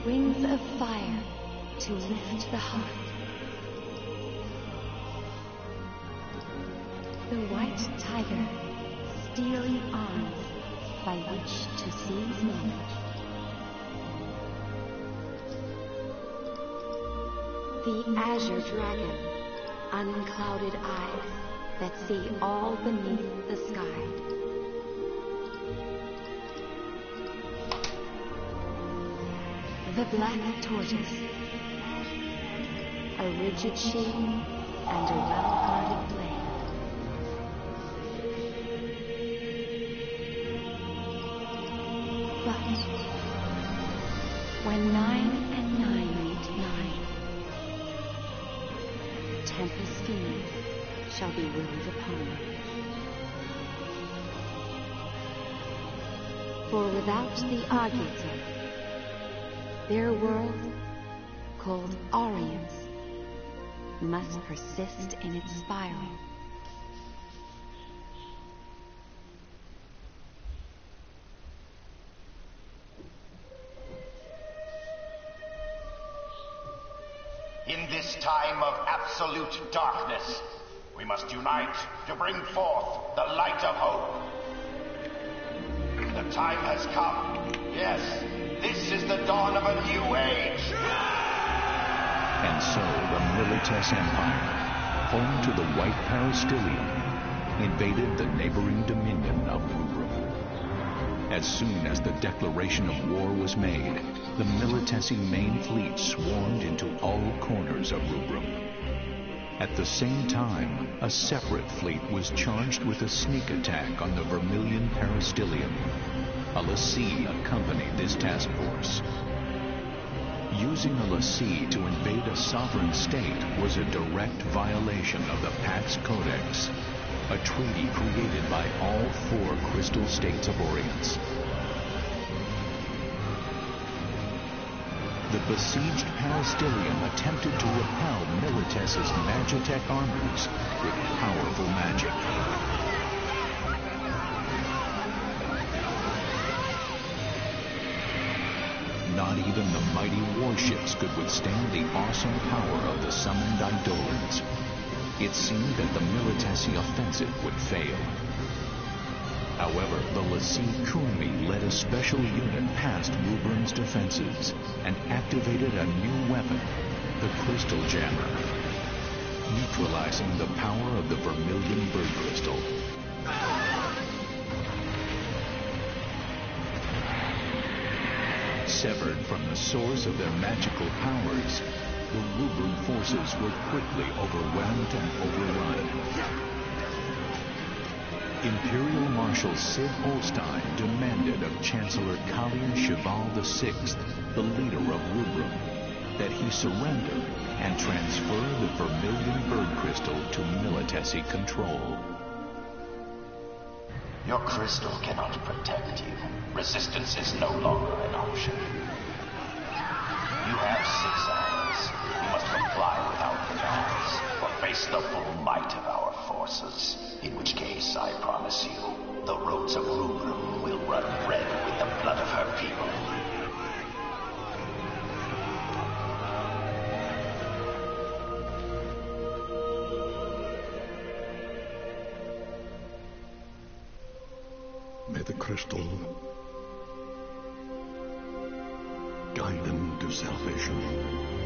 Wings of fire to lift the heart. The white tiger, steely arms by which to seize knowledge. The azure dragon, unclouded eyes that see all beneath the sky. The black tortoise, a rigid shape and a well-guarded blade. But when 9 and 9 meet 9, Tempest Phoenix shall be willed upon. For without the Argator, their world, called Orience, must persist in its spiral. In this time of absolute darkness, we must unite to bring forth the light of hope. The time has come. Yes, this is the dawn of a new age. And so the Milites Empire, home to the White Peristylium, invaded the neighboring dominion of Rubrum. As soon as the declaration of war was made, the Militesi main fleet swarmed into all corners of Rubrum. At the same time, a separate fleet was charged with a sneak attack on the Vermilion Peristylium. A lessee accompanied this task force. Using a lessee to invade a sovereign state was a direct violation of the Pax Codex, a treaty created by all 4 crystal states of Orience. The besieged Peristylium attempted to repel Milites's Magitech armors with powerful magic. Not even the mighty warships could withstand the awesome power of the summoned Eidolons. It seemed that the Militesi offensive would fail. However, the lessee Kunmi led a special unit past Rubrum's defenses and activated a new weapon, the Crystal Jammer, neutralizing the power of the Vermilion Bird Crystal. Severed from the source of their magical powers, the Rubrum forces were quickly overwhelmed and overrun. Imperial Marshal Sid Holstein demanded of Chancellor Kalian Cheval VI, the leader of Rubrum, that he surrender and transfer the Vermilion Bird Crystal to Militesi control. Your crystal cannot protect you. Resistance is no longer an option. You have 6 hours. You must comply without demands, or face the full might of our forces. In which case, I promise you, the roads of Rubrum will run red with the blood of her people. May the crystal guide them to salvation.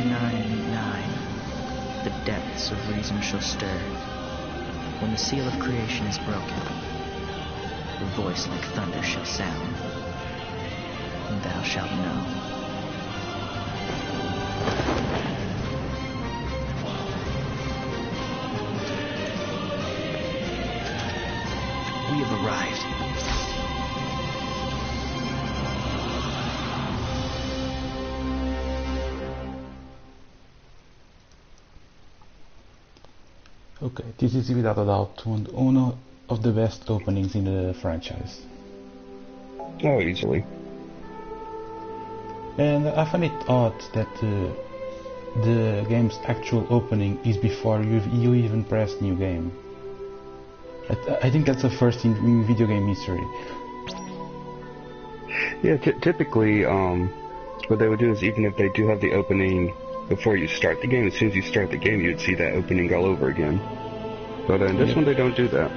999. The depths of reason shall stir. When the seal of creation is broken, a voice like thunder shall sound, and thou shalt know. We have arrived. Okay, this is without a doubt one of the best openings in the franchise. Oh, easily. And I find it odd that the game's actual opening is before you even press new game. I think that's the first in video game history. Yeah, typically, what they would do is even if they do have the opening before you start the game, as soon as you start the game, you'd see that opening all over again. But in this one, they don't do that.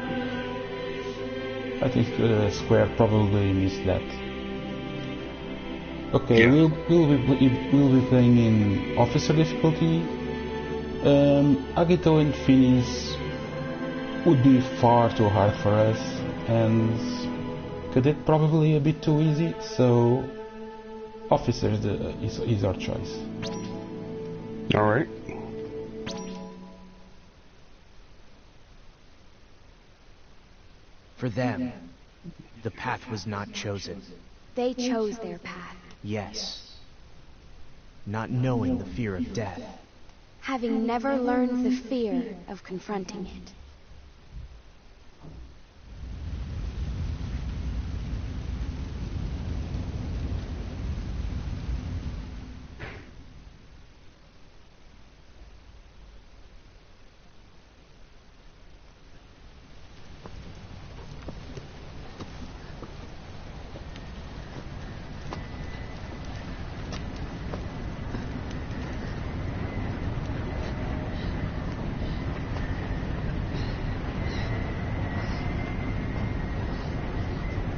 I think Square probably missed that. Okay, Yeah. we'll be playing in Officer difficulty. Agito and Phineas would be far too hard for us, and Cadet probably a bit too easy, so Officer is our choice. Alright. For them, the path was not chosen. They chose their path, Yes. Not knowing the fear of death. having never learned the fear of confronting it.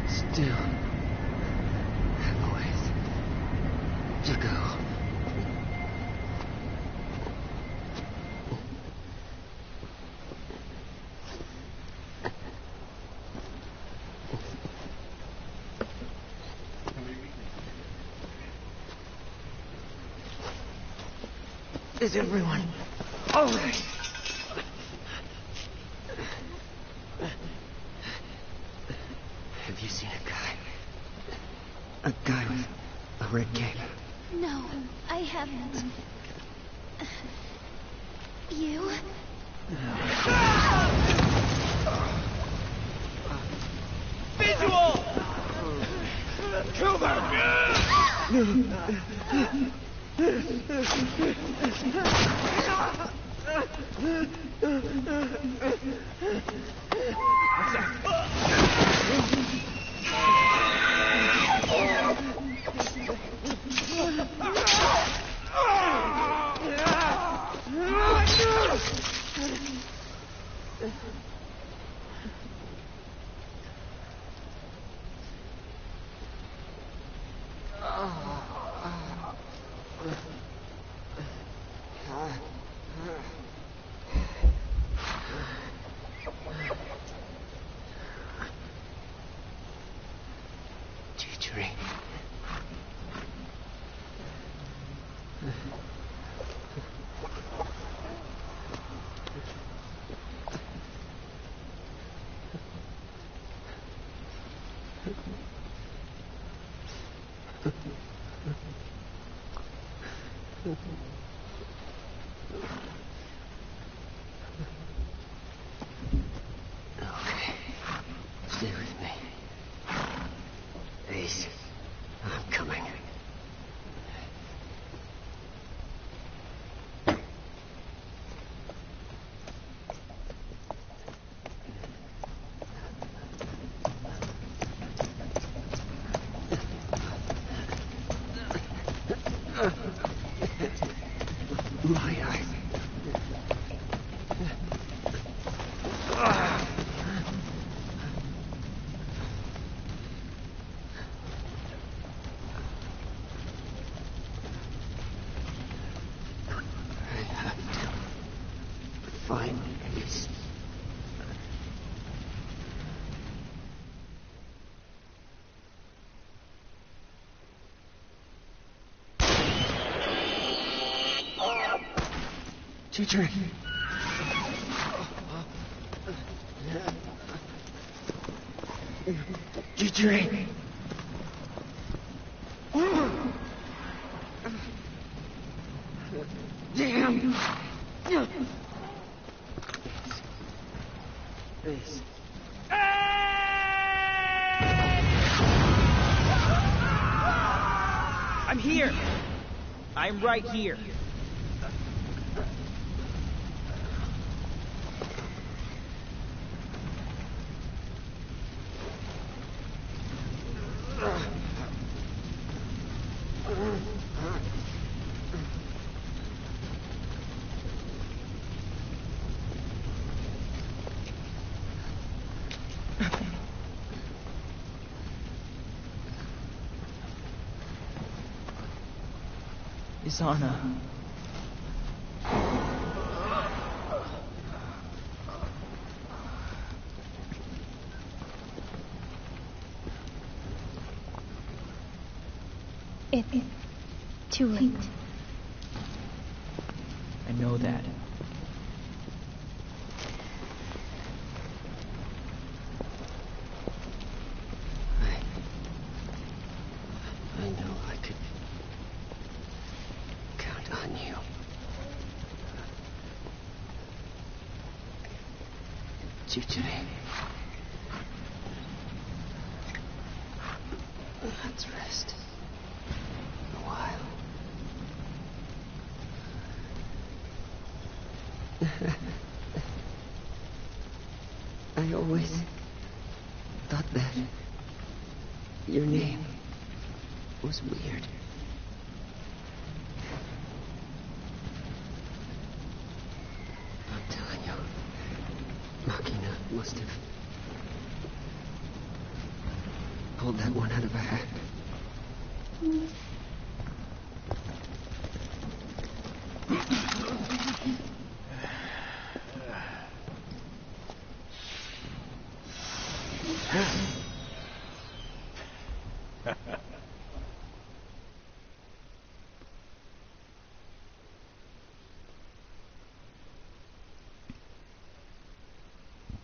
Still, always to go. Is everyone all right? Have you seen a guy? A guy with a red cape? No, I haven't. You? Visual! Kill them! Teacher. Teacher. Damn. Please. I'm here. I'm right here. Isana. It's too late. I know that. I know I could count on you. Teacher. Let's rest. A while. I always thought that your name was weird. I'm telling you, Machina must have pulled that one out of her hat.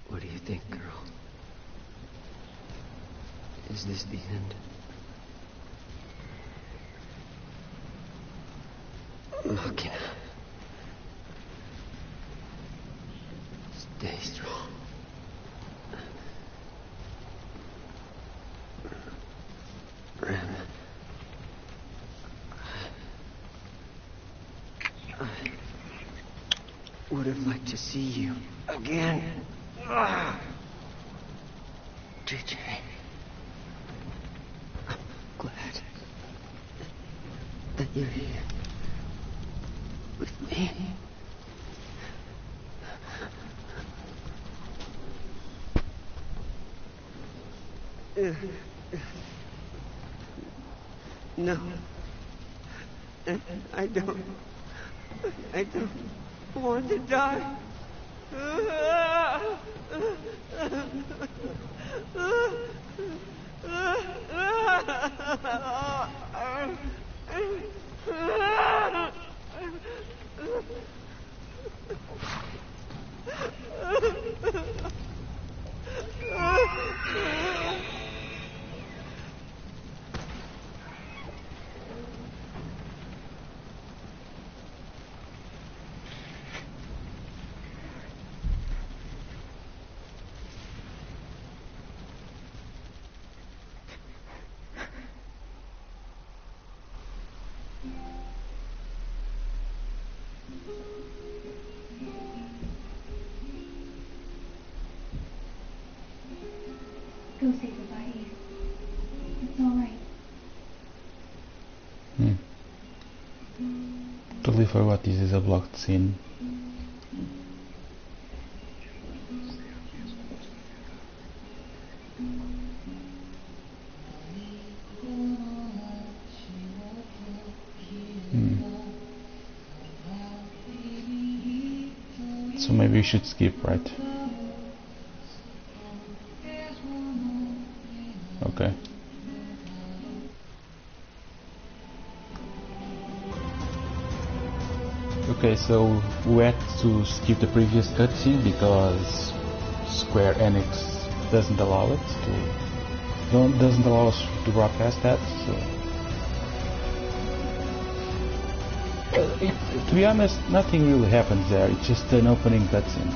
What do you think, girl? Is this the end? Machina. Stay strong. Rem. I would have liked to see you again. JJ. I'm glad that you're here with me. No. I don't want to die. Go say goodbye, Ace. It's all right. Totally forgot this is a blocked scene. So maybe we should skip, right? Okay. Okay, Okay, so we had to skip the previous cutscene because Square Enix doesn't allow it doesn't allow us to broadcast that. So, to be honest, nothing really happens there. It's just an opening cutscene.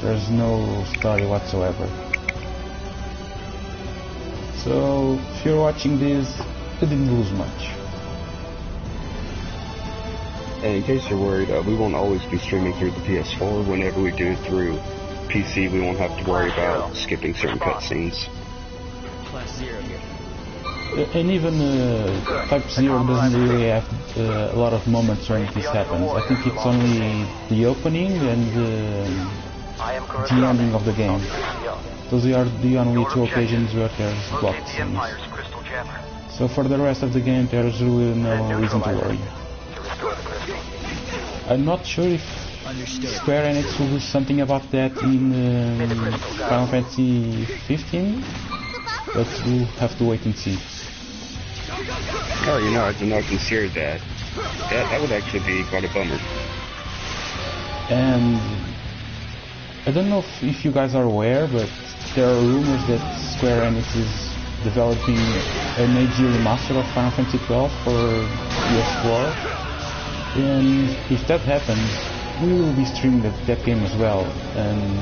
There's no story whatsoever. So, if you're watching this, you didn't lose much. And in case you're worried, we won't always be streaming through the PS4. Whenever we do it through PC, we won't have to worry about skipping certain cutscenes. Class 0 here. And even Type-0 doesn't really have a lot of moments when this happens. I think it's only the opening and the ending of the game. Those are the only two occasions where there's blocked scenes. So for the rest of the game, there's really no reason to worry. I'm not sure if Square Enix will do something about that in Final Fantasy 15, but we'll have to wait and see. Oh, you know, I did not consider that. That would actually be quite a bummer. And I don't know if you guys are aware, but there are rumors that Square Enix is developing an HD remaster of Final Fantasy 12 for PS4. And if that happens, we will be streaming that game as well. And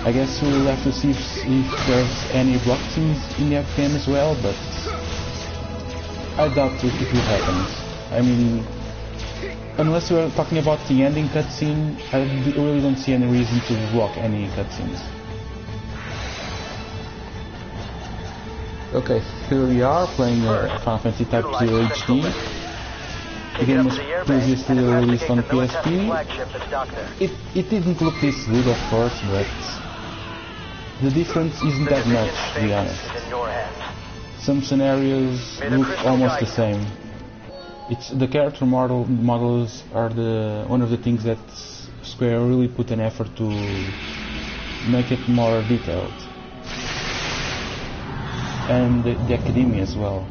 I guess we'll have to see if there's any block scenes in that game as well, but I doubt it will happen. I mean, unless we're talking about the ending cutscene, I really don't see any reason to block any cutscenes. Okay, here we are playing Final Fantasy Type-0 HD. The game was previously released on PSP. It didn't look this good, of course, but the difference isn't that much, to be honest. Some scenarios look almost the same. The character models are one of the things that Square really put an effort to make it more detailed. And the academia as well.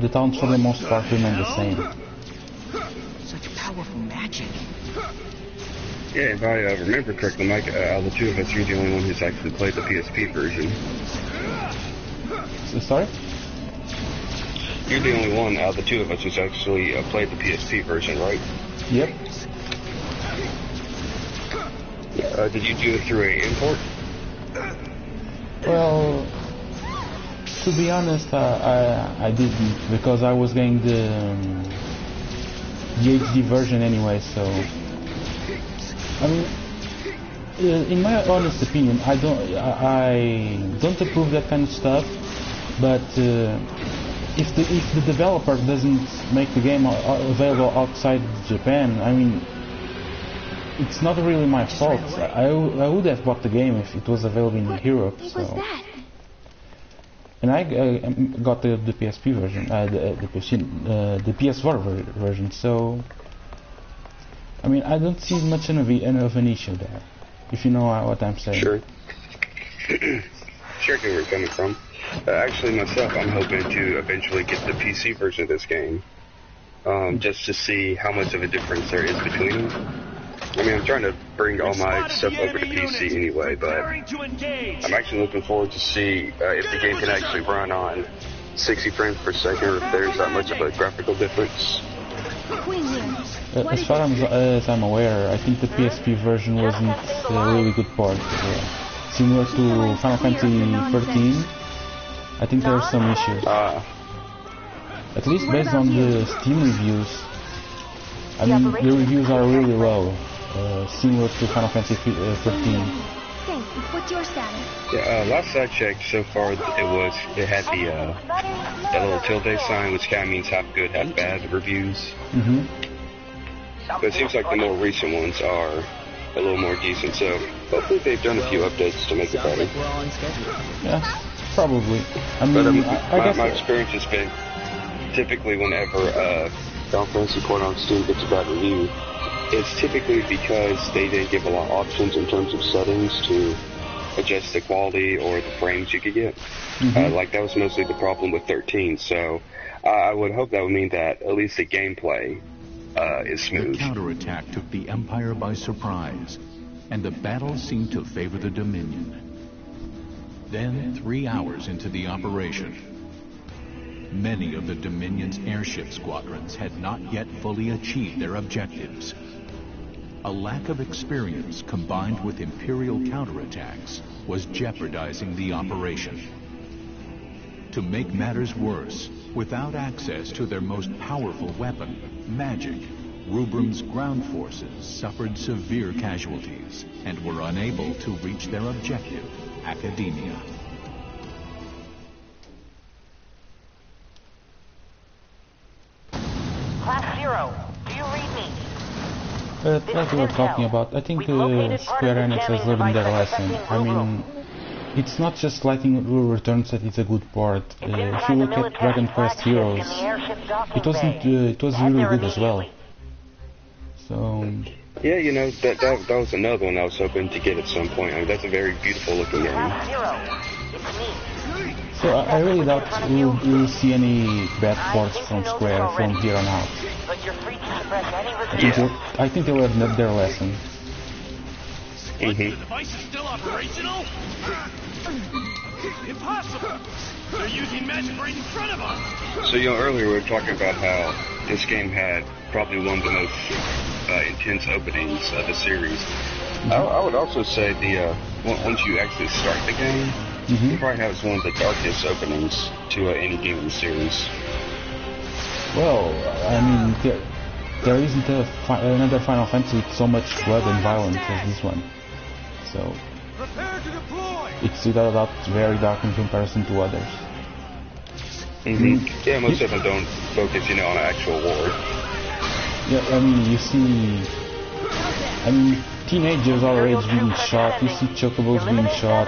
The towns for the most part remain the same. Such powerful magic. Yeah, if I remember correctly, Mike, out of the two of us, you're the only one who's actually played the PSP version. Sorry? You're the only one out of the two of us who's actually played the PSP version, right? Yep. Did you do it through an import? Well, to be honest, I didn't, because I was getting the HD version anyway, so... I mean, in my honest opinion, I don't approve that kind of stuff, but if the developer doesn't make the game available outside Japan, I mean, it's not really my fault. I would have bought the game if it was available in Europe. What was that? And I got the PSP version, the PS4 version. So, I mean, I don't see much of an issue there, if you know what I'm saying. Sure. Sure, where you're coming from. Actually, myself, I'm hoping to eventually get the PC version of this game, just to see how much of a difference there is between them. I mean, I'm trying to bring all my stuff over to PC anyway, but I'm actually looking forward to see if the game can actually run on 60 frames per second, or if there's that much of a graphical difference. As far as I'm aware, I think the PSP version wasn't a really good port. Similar to Final Fantasy 13, I think there are some issues. At least based on the Steam reviews. I mean, the reviews are really low, similar to Final Fantasy 13. Thanks. What's your status? Yeah, last I checked, so far it had the little tilde sign, which kind of means half good, half bad reviews. But it seems like the more recent ones are a little more decent, so hopefully they've done a few updates to make it better. We're all on schedule. Yeah, probably. I mean, but I guess my experience has been typically whenever Final Fantasy Port on Steam gets a bad review, it's typically because they didn't give a lot of options in terms of settings to adjust the quality or the frames you could get. Like that was mostly the problem with 13, so I would hope that would mean that at least the gameplay is smooth. The counterattack took the Empire by surprise, and the battle seemed to favor the Dominion. Then, 3 hours into the operation, many of the Dominion's airship squadrons had not yet fully achieved their objectives. A lack of experience combined with Imperial counterattacks was jeopardizing the operation. To make matters worse, without access to their most powerful weapon, magic, Rubrum's ground forces suffered severe casualties and were unable to reach their objective, Academia. Class 0, do you read me? Like we were talking about, I think Square Enix has learned their lesson. I mean, it's not just Lightning Returns that is a good port. If you look at Dragon Quest Heroes, it was really good as well. So yeah, you know, that was another one I was hoping to get at some point. I mean, that's a very beautiful looking game. So I really doubt we'll see any bad ports from Square from here on out. I think they will have learned their lesson. The device is still operational? Impossible! They're using magic right in front of us! So, you know, earlier we were talking about how this game had probably one of the most intense openings of the series. I would also say once you actually start the game, it probably has one of the darkest openings to any game in the series. Well, I mean, there isn't another Final Fantasy with so much blood and violence as this one. So it's without a doubt very dark in comparison to others. Yeah, most of them don't focus, you know, on actual war. Yeah, I mean, you see, teenagers our age being shot, you see chocobos being shot,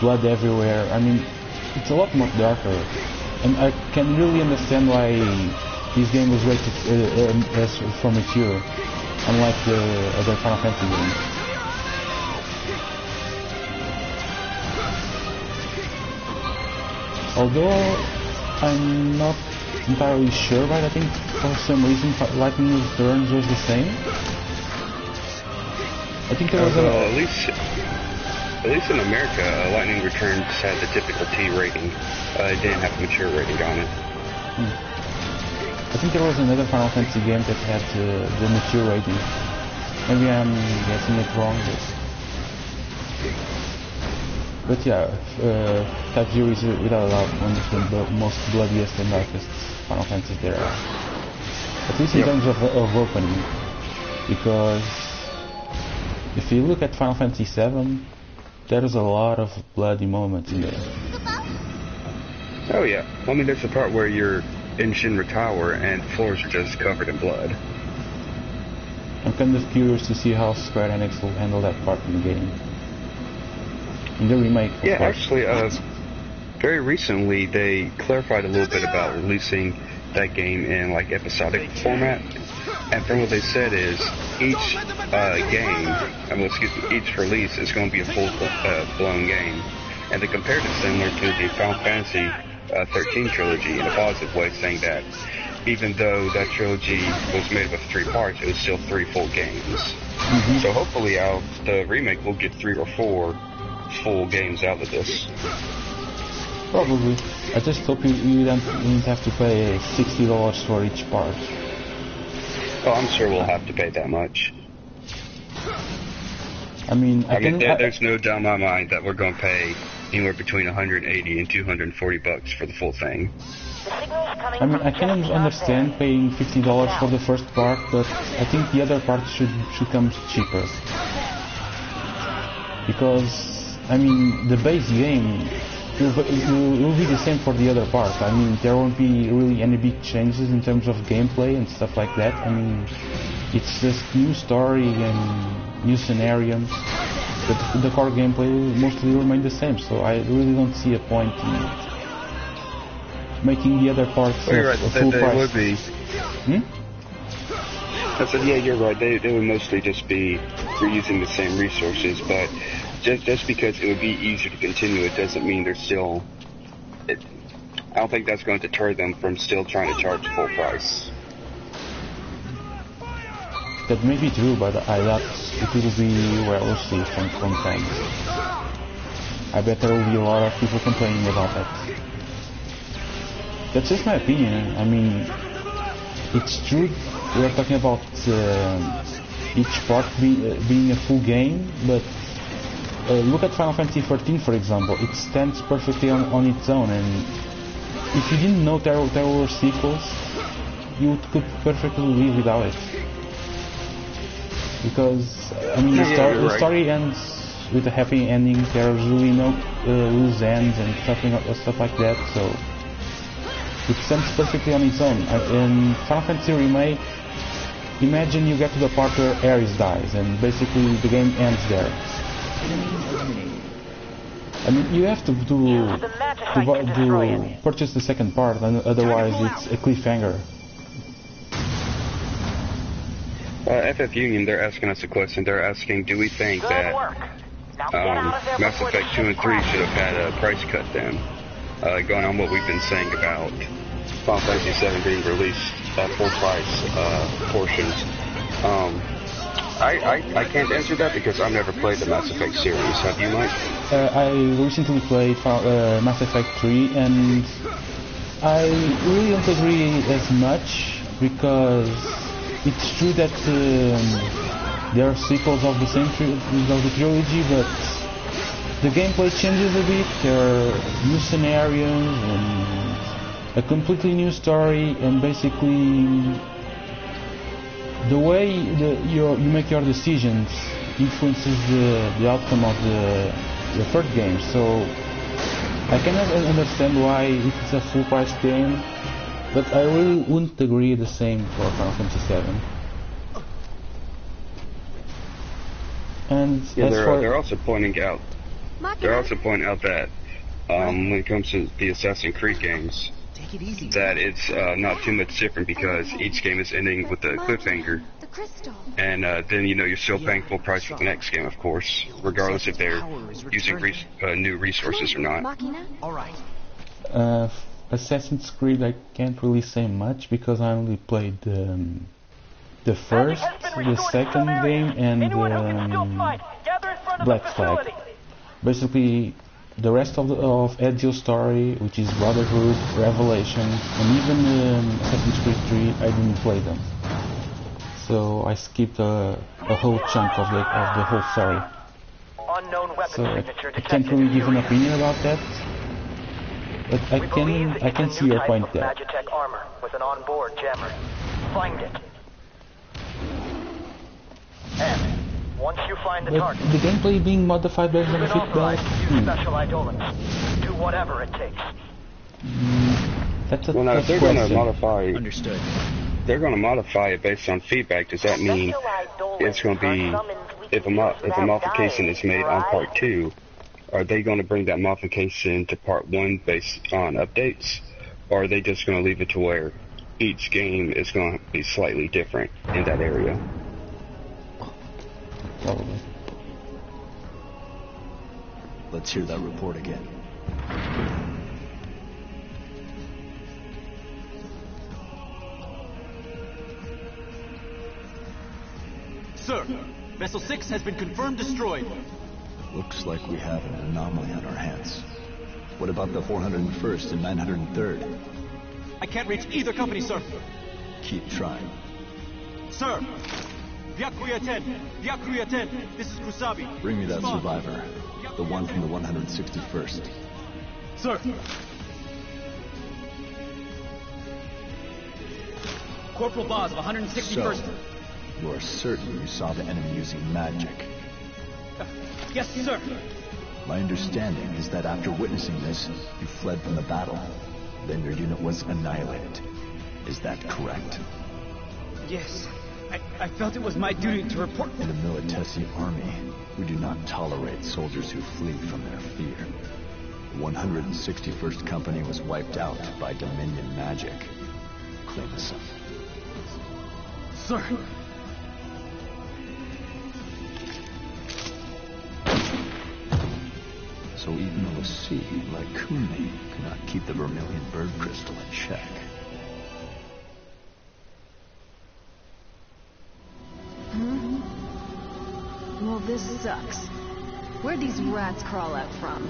blood everywhere. I mean, it's a lot more darker. And I can really understand why this game was rated as for mature, unlike the other Final Fantasy games. Although I'm not entirely sure, but I think for some reason Lightning Returns was the same. I think there was at least in America, Lightning Returns had the typical T rating. It didn't have a mature rating on it. I think there was another Final Fantasy game that had the mature rating. Maybe I'm guessing it wrong, but yeah, Type-0 is without a doubt one of the most bloodiest and darkest Final Fantasies there are. At least in terms of opening, because if you look at Final Fantasy VII, there's a lot of bloody moments in there. Oh yeah, I mean there's the part where you're in Shinra Tower and floors are just covered in blood. I'm kind of curious to see how Square Enix will handle that part in the game. In the remake, of course. Actually, very recently they clarified a little bit about releasing that game in like episodic format, and from what they said is each each release is going to be a full-blown game, and they compared it similar to the Final Fantasy 13 trilogy in a positive way, saying that even though that trilogy was made up of 3 parts, it was still 3 full games. So hopefully the remake will get 3 or 4 full games out of this. Probably. I just hope you don't have to pay $60 for each part. Oh, I'm sure we'll have to pay that much. I mean, there's no doubt in my mind that we're going to pay anywhere between $180 and $240 for the full thing. I mean, I can understand paying $50 for the first part, but I think the other parts should come cheaper. Because, I mean, the base game will be the same for the other parts. I mean, there won't be really any big changes in terms of gameplay and stuff like that. I mean, it's just new story and new scenarios, but the core gameplay will mostly remain the same, so I really don't see a point in making the other parts a full price. Would be. I said, yeah, you're right. They would mostly just be reusing the same resources, but just because it would be easier to continue, it doesn't mean they're still... I don't think that's going to deter them from still trying to charge full price. That may be true, but I doubt it will be well received from fans. I bet there will be a lot of people complaining about that. That's just my opinion. I mean, it's true we're talking about each part being a full game, but look at Final Fantasy XIV, for example. It stands perfectly on its own, and if you didn't know there were sequels, you could perfectly live without it. Because, I mean, the story ends with a happy ending. There's really no loose ends and stuff like that, so it stands perfectly on its own. In Final Fantasy Remake, imagine you get to the part where Ares dies, and basically the game ends there. I mean, you have to purchase the second part, and otherwise it's a cliffhanger. FF Union, they're asking us a question. They're asking, do we think that Mass Effect 2 and 3 should have had a price cut then? Going on what we've been saying about Final Fantasy 7 being released at full price portions. I can't answer that because I've never played the Mass Effect series. Have you, Mike? I recently played Mass Effect 3, and I really don't agree as much, because it's true that there are sequels of the same trilogy, but the gameplay changes a bit. There are new scenarios and a completely new story, and basically the way you make your decisions influences the outcome of the third game. So I cannot understand why it's a full price game, but I really wouldn't agree the same for Final Fantasy 7. And they're also pointing out that when it comes to the Assassin's Creed games, that it's not too much different, because each game is ending with a cliffhanger, and then you're still paying full price for the next game, of course, regardless if they're using new resources or not. Assassin's Creed, I can't really say much because I only played the first, the second game, and Black Flag. Basically, the rest of Ezio's story, which is Brotherhood, Revelations, and even Assassin's Creed 3, I didn't play them. So I skipped a whole chunk of the whole story. So I can't really give an opinion about that. But I can see your point there. Magitech armor with an onboard jammer. Find it. And once you find the target, the gameplay being modified based on feedback. Special Eidolons. Do whatever it takes. That's a if they're going to modify, understood. They're going to modify it based on feedback. Does that mean it's going to be, if a modification is made on part 2, are they going to bring that modification to part 1 based on updates, or are they just going to leave it to where each game is going to be slightly different in that area? Probably. Let's hear that report again. Sir, Vessel 6 has been confirmed destroyed. Looks like we have an anomaly on our hands. What about the 401st and 903rd? I can't reach either company, sir. Keep trying. Sir! Vyakuya 10! Vyakuya 10! This is Kusabi. Bring me that survivor. The one from the 161st. Sir! Corporal Boz of 161st. So, you are certain you saw the enemy using magic? Yes, sir. My understanding is that after witnessing this, you fled from the battle. Then your unit was annihilated. Is that correct? Yes. I felt it was my duty to report. In the Militesi army, we do not tolerate soldiers who flee from their fear. The 161st Company was wiped out by Dominion magic. Clean this up. Sir! So even a sea like Kuni cannot keep the Vermilion Bird Crystal in check. sucks. Where'd these rats crawl out from?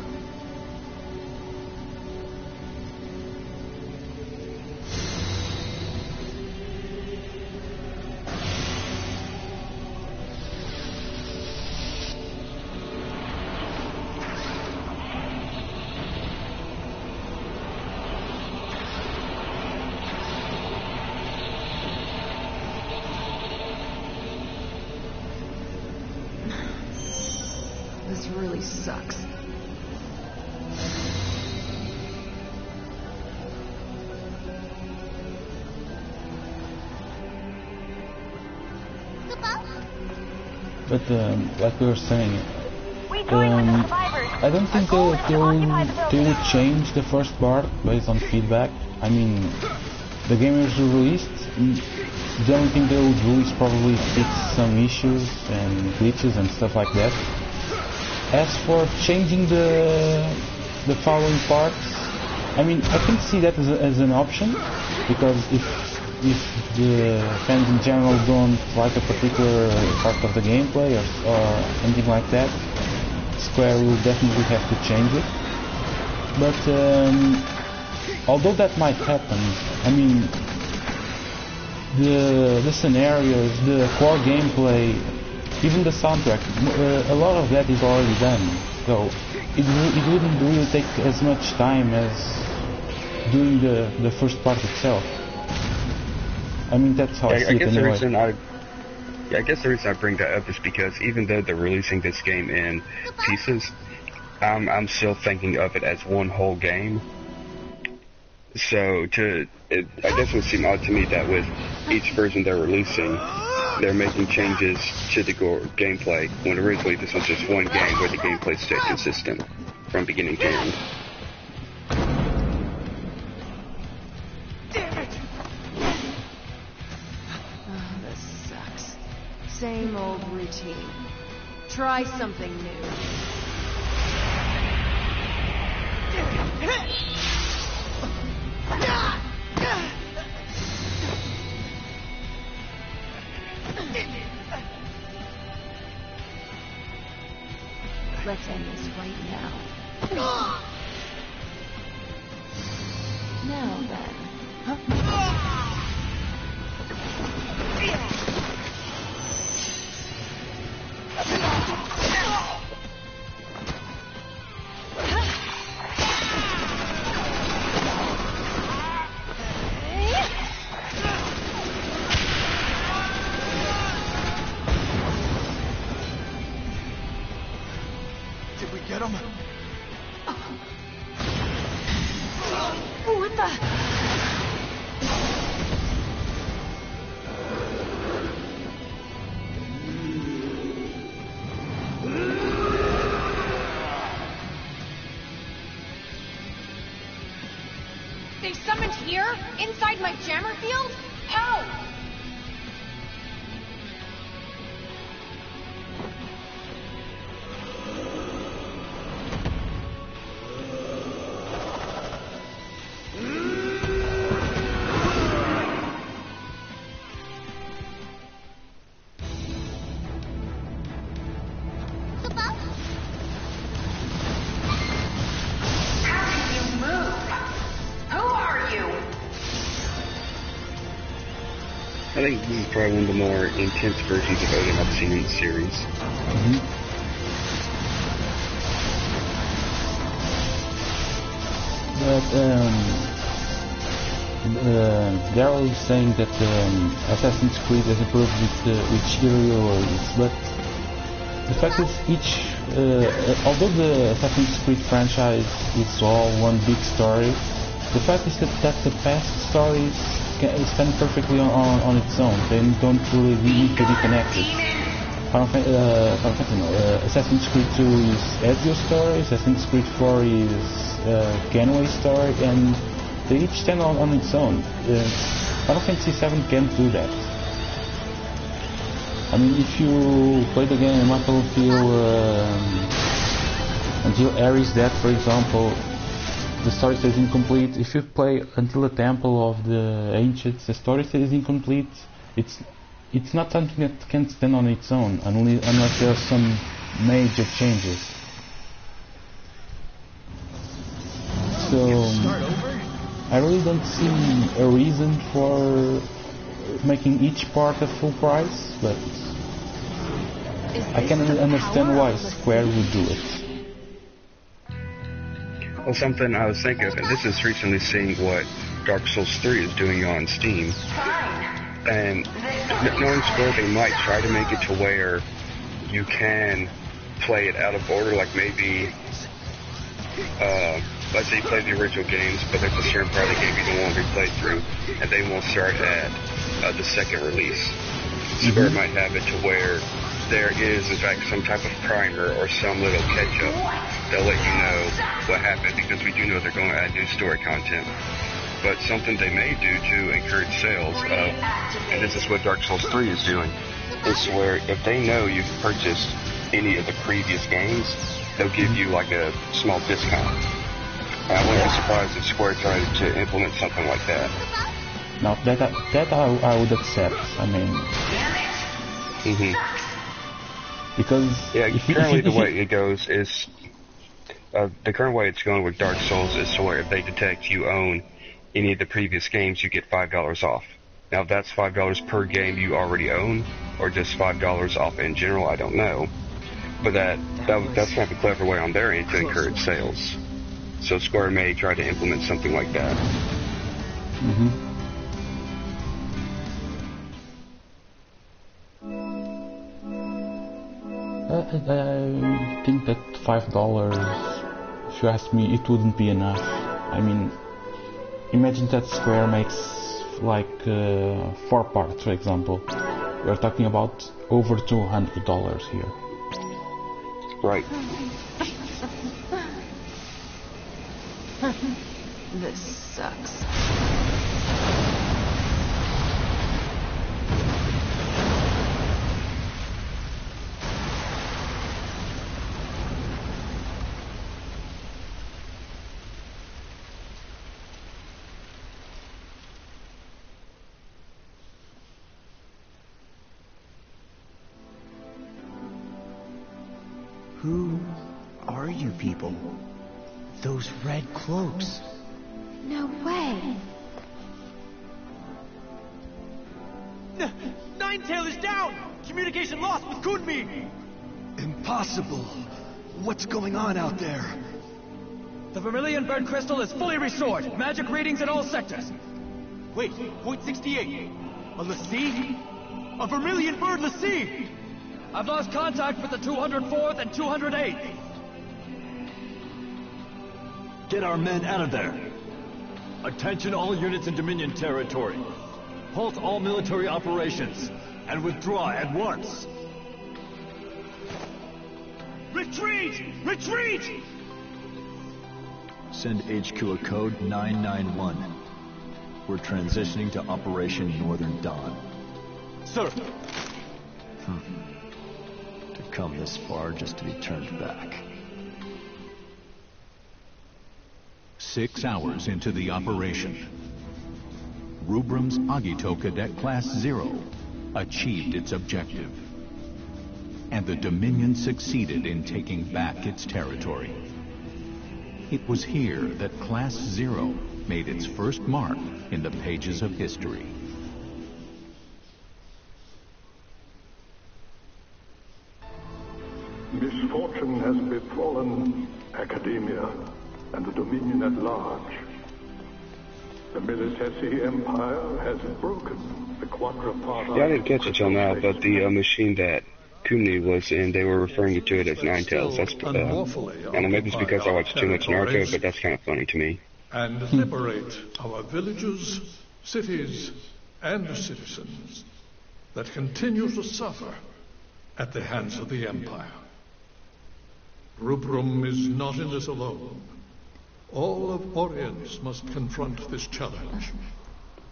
This really sucks. But like we were saying, I don't think they would change the first part based on feedback. I mean, the game was released. The only thing they would do is probably fix some issues and glitches and stuff like that. As for changing the following parts, I mean, I can see that as an option, because if the fans in general don't like a particular part of the gameplay or anything like that, Square will definitely have to change it. But although that might happen, I mean, the scenarios, the core gameplay, even the soundtrack, a lot of that is already done, so it wouldn't really take as much time as doing the first part itself. I mean, that's how I see it anyway. I guess the reason I bring that up is because even though they're releasing this game in pieces, I'm still thinking of it as one whole game. So I guess it would seem odd to me that with each version they're releasing, they're making changes to the gameplay, when originally this was just one game where the gameplay stayed consistent from beginning to end. Damn it! Oh, this sucks. Same old routine. Try something new. Let's end this right now. Now then. Did we get him? What the? They summoned here? Inside my jammer field? How? I think this is probably one of the more intense versions of Odin I've seen in the series. But Daryl is saying that Assassin's Creed has improved with Shiryu, but the fact is although the Assassin's Creed franchise is all one big story, the fact is that the past stories stand perfectly on its own. They don't really need to be connected. Assassin's Creed 2 is Ezio's story, Assassin's Creed 4 is Kenway's story, and they each stand on its own. Final Fantasy 7 can't do that. I mean, if you play the game up until Ares' death, for example, the story stays incomplete. If you play until the Temple of the Ancients, the story stays incomplete. It's not something that can stand on its own, unless there's some major changes. So I really don't see a reason for making each part a full price, but I can understand why Square would do it. Well, something I was thinking of, and this is recently seeing what Dark Souls 3 is doing on Steam, and knowing Square, they might try to make it to where you can play it out of order, like maybe, let's say you play the original games, but there's a certain part of the game you don't want to replay through, and they won't start at the second release. Square might have it to where there is, in fact, some type of primer or some little catch-up. They'll let you know what happened, because we do know they're going to add new story content. But something they may do to encourage sales of, and this is what Dark Souls 3 is doing, is where if they know you've purchased any of the previous games, they'll give you like a small discount. And I wouldn't be surprised if Square tried to implement something like that. Now that I would accept. I mean, because currently the way it goes is the current way it's going with Dark Souls is to where if they detect you own any of the previous games, you get $5 off. Now, if that's $5 per game you already own, or just $5 off in general, I don't know. But that's kind of a clever way on their end to encourage sales. So Square may try to implement something like that. I think that $5, if you ask me, it wouldn't be enough. I mean, imagine that Square makes like 4 parts, for example. We're talking about over $200 here. Right. This sucks. Who are you people? Those red cloaks. No way. Ninetail is down! Communication lost with Kunmi! Impossible! What's going on out there? The Vermilion Bird Crystal is fully restored. Magic readings in all sectors. Wait, point 68. A Lassie? A Vermilion Bird Lassie! I've lost contact with the 204th and 208th. Get our men out of there. Attention all units in Dominion territory. Halt all military operations and withdraw at once. Retreat! Retreat! Send HQ a code 991. We're transitioning to Operation Northern Dawn. Sir. To come this far just to be turned back. 6 hours into the operation, Rubrum's Agito Cadet Class 0 achieved its objective, and the Dominion succeeded in taking back its territory. It was here that Class 0 made its first mark in the pages of history. Misfortune has befallen Academia and the Dominion at large. The Militesi Empire has broken the quadripartite... Yeah, I didn't catch it till now, but the machine that Kumni was in, they were referring to it as Ninetails. That's, I don't know, maybe it's because I watch too much Naruto, but that's kind of funny to me. And liberate our villages, cities, and citizens that continue to suffer at the hands of the Empire. Rubrum is not in this alone. All of Orience must confront this challenge.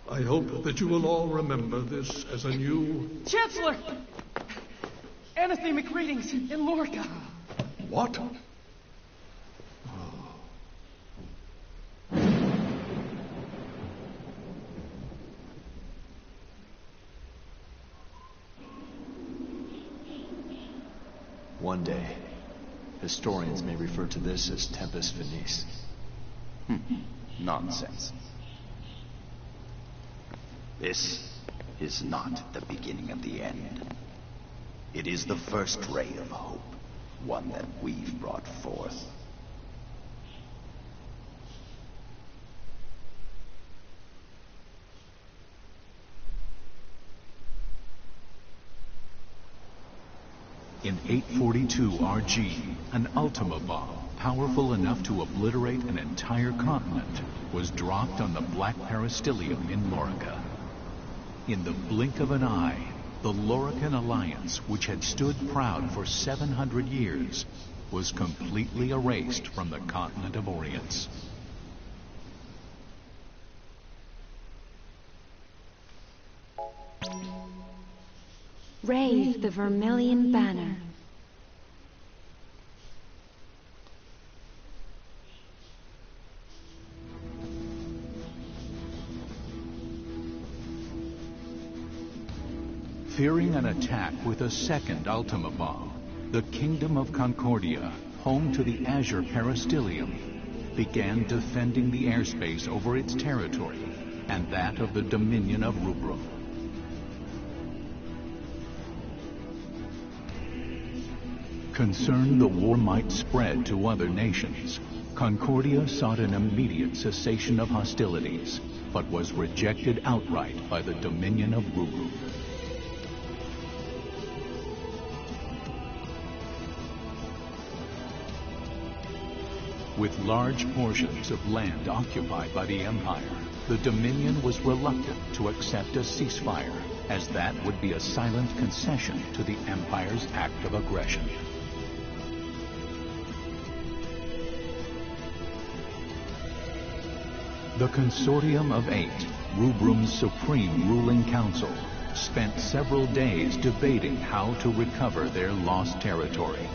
I hope that you will all remember this as a new... Chancellor! Anathemic readings in Lorca. What? One day, historians may refer to this as Tempus Finis. Nonsense. This is not the beginning of the end. It is the first ray of hope, one that we've brought forth. In 842 RG, an Ultima bomb, powerful enough to obliterate an entire continent, was dropped on the Black Peristilium in Lorica. In the blink of an eye, the Lorican Alliance, which had stood proud for 700 years, was completely erased from the continent of Orience. Raise the Vermilion Banner. Fearing an attack with a second Ultima bomb, the Kingdom of Concordia, home to the Azure Peristilium, began defending the airspace over its territory and that of the Dominion of Rubrum. Concerned the war might spread to other nations, Concordia sought an immediate cessation of hostilities, but was rejected outright by the Dominion of Rubrum. With large portions of land occupied by the Empire, the Dominion was reluctant to accept a ceasefire, as that would be a silent concession to the Empire's act of aggression. The Consortium of Eight, Rubrum's supreme ruling council, spent several days debating how to recover their lost territory.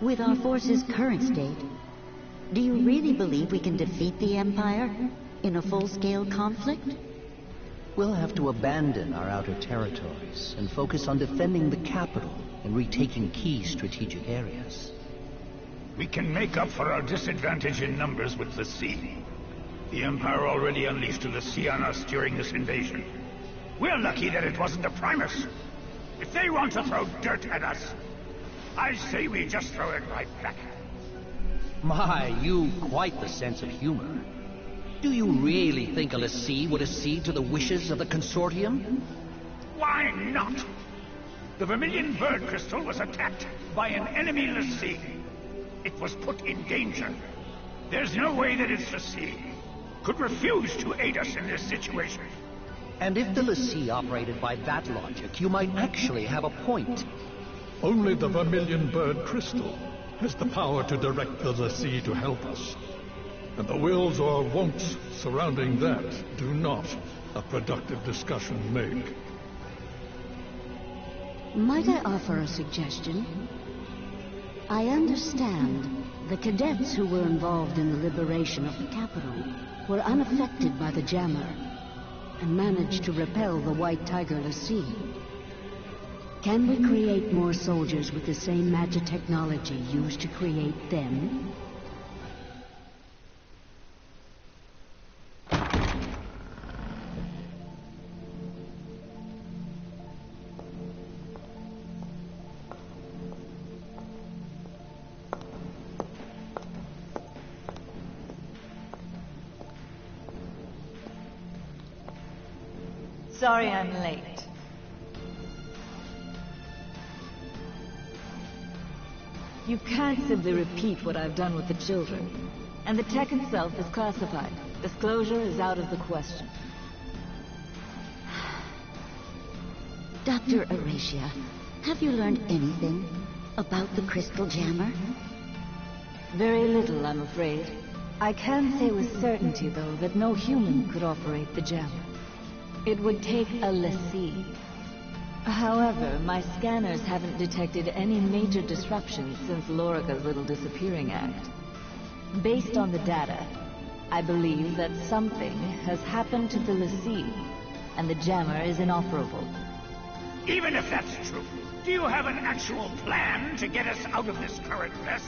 With our force's current state, do you really believe we can defeat the Empire in a full-scale conflict? We'll have to abandon our outer territories and focus on defending the capital and retaking key strategic areas. We can make up for our disadvantage in numbers with the sea. The Empire already unleashed the sea on us during this invasion. We're lucky that it wasn't the Primus. If they want to throw dirt at us, I say we just throw it right back. My, you quite the sense of humor. Do you really think a lessee would accede to the wishes of the Consortium? Why not? The Vermilion Bird Crystal was attacked by an enemy lessee. It was put in danger. There's no way that its lessee could refuse to aid us in this situation. And if the lessee operated by that logic, you might actually have a point. Only the Vermilion Bird Crystal has the power to direct the lessee to help us. And the wills or won'ts surrounding that do not a productive discussion make. Might I offer a suggestion? I understand the cadets who were involved in the liberation of the capital were unaffected by the jammer and managed to repel the White Tiger lessee. Can we create more soldiers with the same magic technology used to create them? Sorry I'm late. You can't simply repeat what I've done with the children. And the tech itself is classified. Disclosure is out of the question. Dr. Aracia, have you learned anything about the crystal jammer? Very little, I'm afraid. I can say with certainty, though, that no human could operate the jammer. It would take a lessee. However, my scanners haven't detected any major disruptions since Lorica's little disappearing act. Based on the data, I believe that something has happened to the Lassie, and the jammer is inoperable. Even if that's true, do you have an actual plan to get us out of this current mess?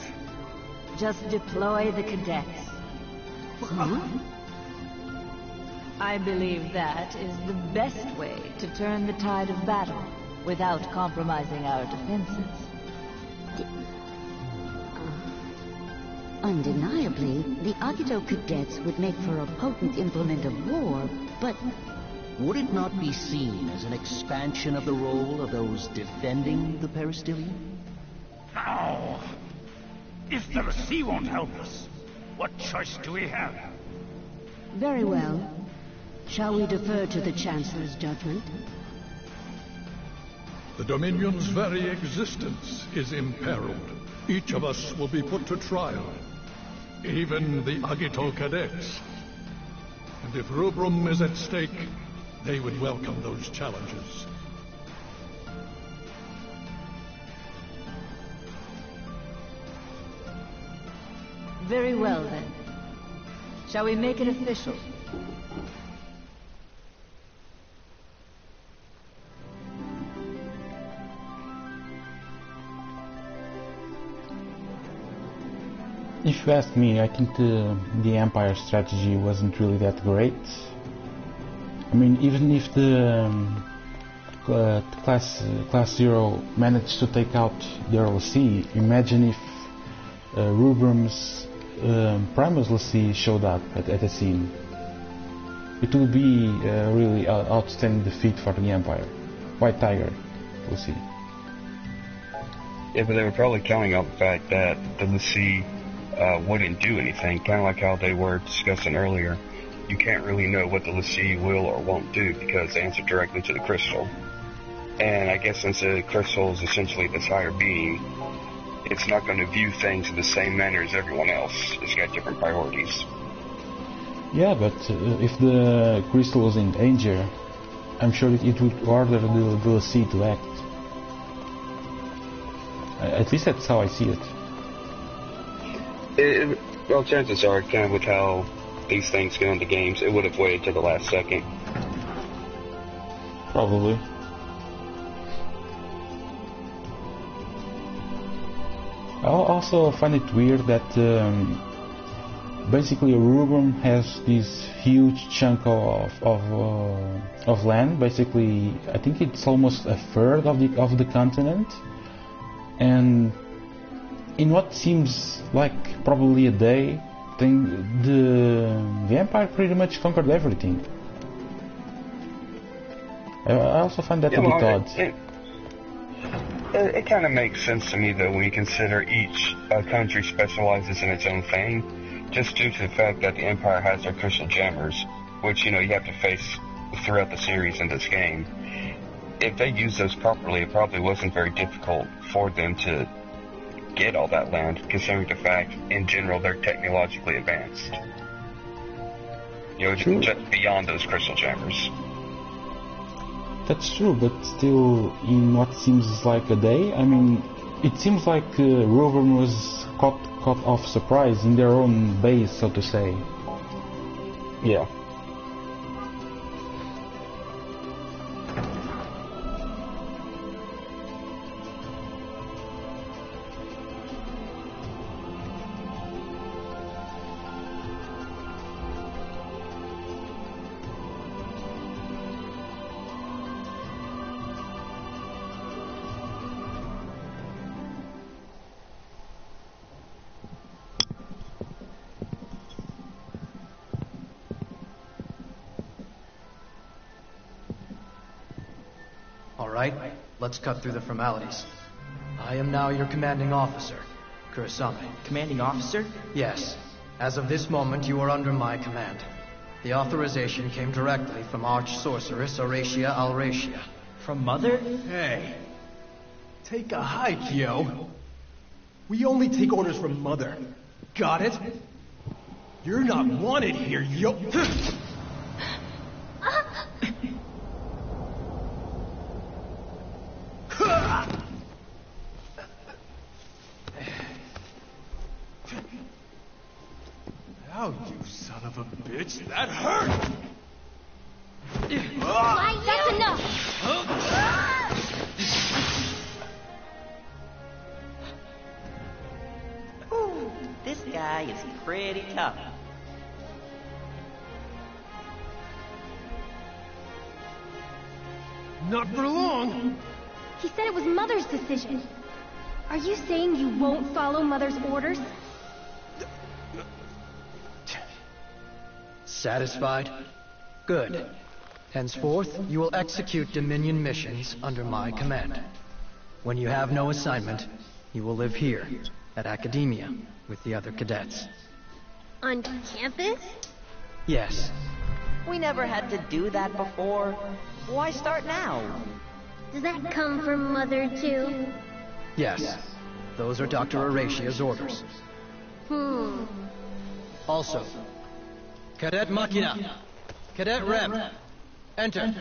Just deploy the cadets. I believe that is the best way to turn the tide of battle without compromising our defenses. Undeniably, the Agito cadets would make for a potent implement of war, but... Would it not be seen as an expansion of the role of those defending the peristelium? No. If the Lassie won't help us, what choice do we have? Very well. Shall we defer to the Chancellor's judgment? The Dominion's very existence is imperiled. Each of us will be put to trial. Even the Agito cadets. And if Rubrum is at stake, they would welcome those challenges. Very well, then. Shall we make it official? If you ask me, I think the Empire strategy wasn't really that great. I mean, even if the Class 0 managed to take out their Lassie, imagine if Rubrum's Primus Lassie showed up at the scene. It would be a really outstanding defeat for the Empire. White Tiger, we'll see. Yeah, but they were probably counting on the fact that the Lassie wouldn't do anything, kind of like how they were discussing earlier. You can't really know what the Lassie will or won't do because they answer directly to the crystal. And I guess since the crystal is essentially this higher being, it's not going to view things in the same manner as everyone else. It's got different priorities. Yeah, but if the crystal was in danger, I'm sure that it would order the Lassie to act. At least that's how I see it. Well, chances are, kind of with how these things go into games, it would have waited till the last second. Probably. I also find it weird that basically Rubrum has this huge chunk of land. Basically, I think it's almost a third of the continent, and in what seems like probably a day, the Empire pretty much conquered everything. I also find that a bit odd. It kind of makes sense to me, though, when you consider each country specializes in its own thing, just due to the fact that the Empire has their crystal jammers, which, you have to face throughout the series in this game. If they used those properly, it probably wasn't very difficult for them to get all that land, considering the fact, in general, they're technologically advanced. Just beyond those crystal jammers. That's true, but still, in what seems like a day, I mean, it seems like Rubrum was caught off surprise in their own base, so to say. Yeah. Alright, let's cut through the formalities. I am now your commanding officer, Kurasame. Commanding officer? Yes. As of this moment, you are under my command. The authorization came directly from Arch-Sorceress Auracia Alracia. From Mother? Hey. Take a hike, yo. We only take orders from Mother. Got it? You're not wanted here, yo. Now, you son of a Bitch, that hurt! That's enough! Ooh, this guy is pretty tough. Not for long! He said it was Mother's decision. Are you saying you won't follow Mother's orders? Satisfied? Good. Henceforth, you will execute Dominion missions under my command. When you have no assignment, you will live here, at Academia, with the other cadets. On campus? Yes. We never had to do that before. Why start now? Does that come from Mother, too? Yes. Those are Dr. Horatia's orders. Also, Cadet Machina, Cadet Rem, enter.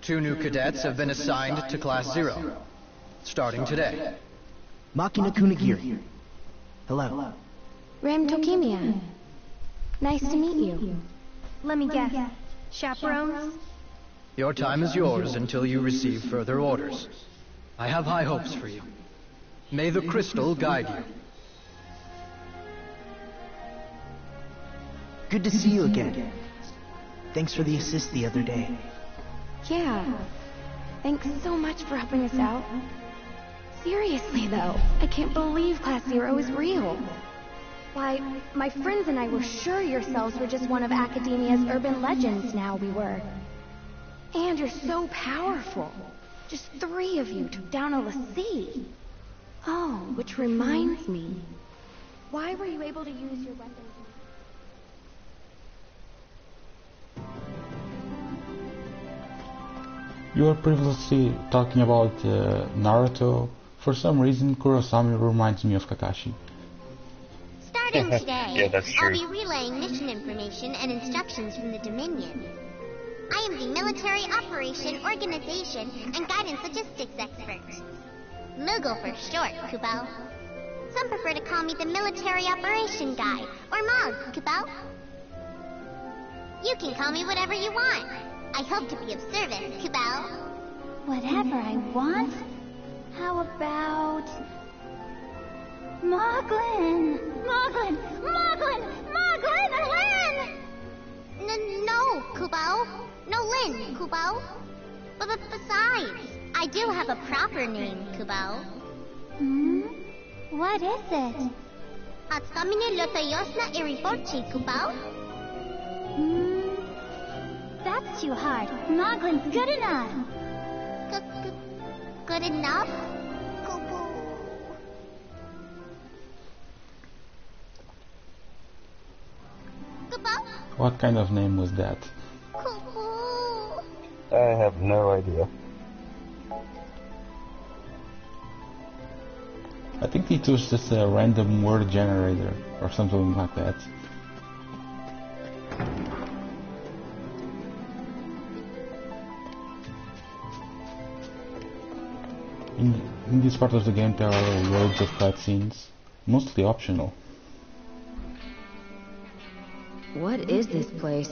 2 new cadets have been assigned to Class 0, starting today. Machina Kunigiri. Hello. Rem Tokimia. Nice to meet you. Let me guess. Chaperones? Your time is yours until you receive further orders. I have high hopes for you. May the crystal guide you. Good to see you again. Thanks for the assist the other day. Yeah. Thanks so much for helping us out. Seriously, though, I can't believe Class 0 is real. Why, my friends and I were sure yourselves were just one of Academia's urban legends now we were. And you're so powerful. Just 3 of you took down a Lassie. Oh, which reminds me. Why were you able to use your weapons? You were previously talking about Naruto. For some reason, Kurosami reminds me of Kakashi. Starting today, yeah, that's true. I'll be relaying mission information and instructions from the Dominion. I am the Military Operation Organization and Guidance Logistics Expert. MOOGLE for short, Kubo. Some prefer to call me the Military Operation Guy, or MOG, Kubo. You can call me whatever you want. I hope to be of service, Kubo. Whatever I want? How about... Moglin! Moglin! Moglin! Moglin! Lin! No, Kubo. No Lin, Kubo. But besides, I do have a proper name, Kubo. What is it? Atskamine Lotayosna Iriporchi, Kubo. That's too hard. Moglin's good enough. Good enough? What kind of name was that? I have no idea. I think it was just a random word generator or something like that. In this part of the game there are loads of cutscenes, mostly optional. What is this place?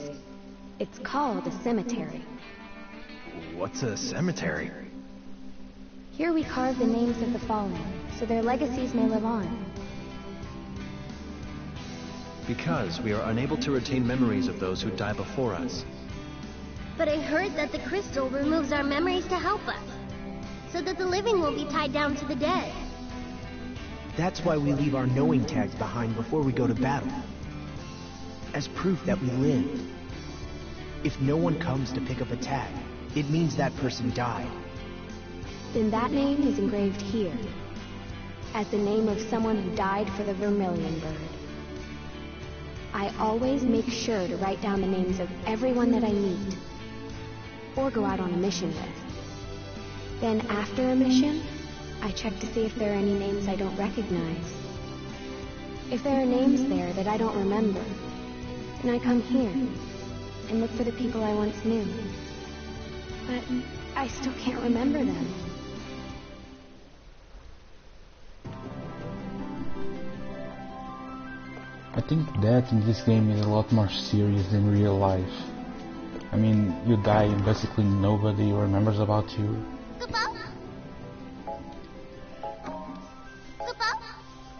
It's called a cemetery. What's a cemetery? Here we carve the names of the fallen, so their legacies may live on. Because we are unable to retain memories of those who die before us. But I heard that the crystal removes our memories to help us, so that the living will be tied down to the dead. That's why we leave our knowing tags behind before we go to battle. As proof that we lived. If no one comes to pick up a tag, it means that person died. Then that name is engraved here, as the name of someone who died for the Vermilion Bird. I always make sure to write down the names of everyone that I meet, or go out on a mission with. Then after a mission, I check to see if there are any names I don't recognize. If there are names there that I don't remember, then I come here and look for the people I once knew. But I still can't remember them. I think that in this game is a lot more serious than real life. I mean, you die and basically nobody remembers about you.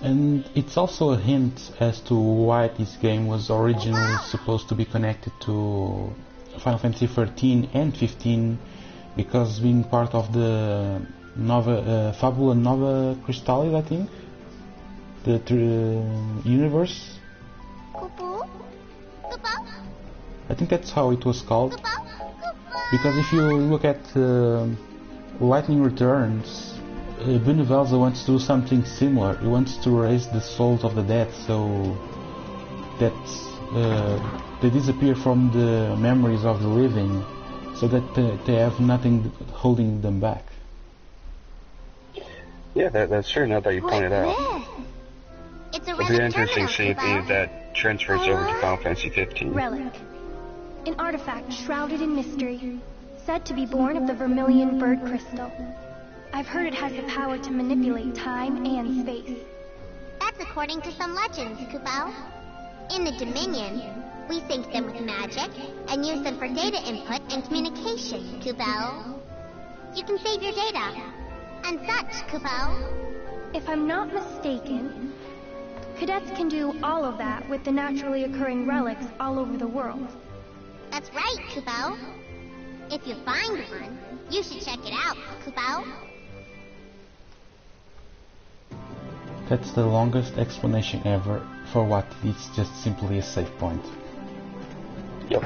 And it's also a hint as to why this game was originally supposed to be connected to Final Fantasy 13 and 15, because being part of the Fabula Nova Crystallis, I think, the universe. I think that's how it was called. Because if you look at Lightning Returns, Benevalza wants to do something similar. He wants to raise the souls of the dead so that they disappear from the memories of the living, so that they have nothing holding them back. Yeah, that's true now that you pointed out. It's a It'll be interesting to see if any of that transfers over to Final Fantasy 15. Relic. An artifact shrouded in mystery, said to be born of the Vermilion Bird Crystal. I've heard it has the power to manipulate time and space. That's according to some legends, Kupao. In the Dominion, we sync them with magic and use them for data input and communication, Kupao. You can save your data and such, Kupao. If I'm not mistaken, cadets can do all of that with the naturally occurring relics all over the world. That's right, Kupao. If you find one, you should check it out, Kupao. That's the longest explanation ever for what is just simply a save point. Yep.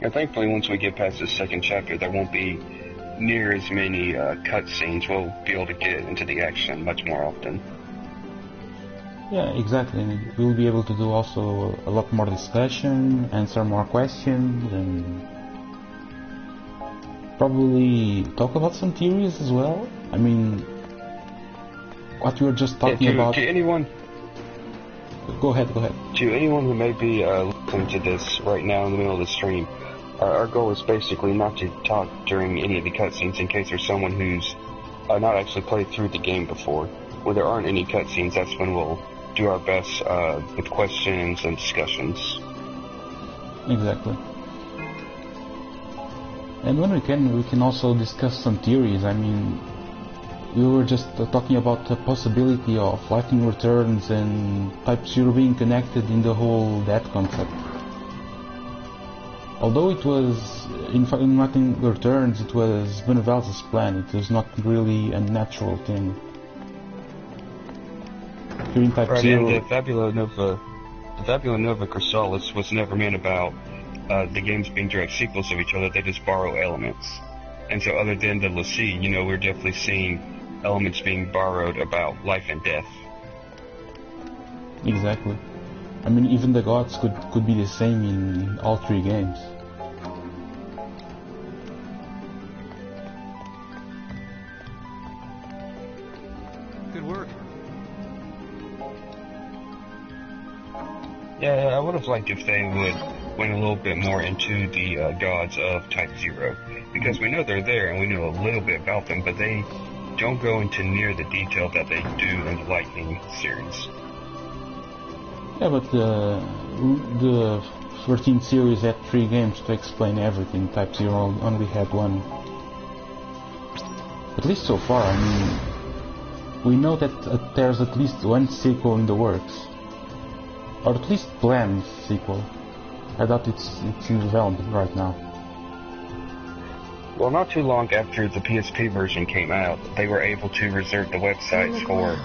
And thankfully, once we get past the second chapter, there won't be near as many cutscenes. We'll be able to get into the action much more often. Yeah, exactly. And we'll be able to do also a lot more discussion, answer more questions, and probably talk about some theories as well. I mean, what we were just talking about. To anyone. Go ahead. To anyone who may be listening to this right now in the middle of the stream, our goal is basically not to talk during any of the cutscenes in case there's someone who's not actually played through the game before. When there aren't any cutscenes, that's when we'll do our best with questions and discussions. Exactly. And when we can also discuss some theories. I mean, we were just talking about the possibility of Lightning Returns and Type-0 being connected in the whole that concept. Although it was, in Lightning Returns, it was Benevalza's plan, it was not really a natural thing. Here in Type-0... Right, and the Fabula Nova Crystallis was never meant about the games being direct sequels of each other. They just borrow elements. And so other than the l'Cie, we're definitely seeing elements being borrowed about life and death. Exactly. I mean, even the gods could be the same in all three games. Good work. Yeah, I would have liked if they would went a little bit more into the gods of Type-0, because we know they're there and we know a little bit about them, but they don't go into near the detail that they do in the Lightning series. Yeah, but the 13th series had 3 games to explain everything. Type-0 only had 1. At least so far. I mean, we know that there's at least 1 sequel in the works, or at least planned sequel. I doubt it's in development right now. Well, not too long after the PSP version came out, they were able to reserve the websites for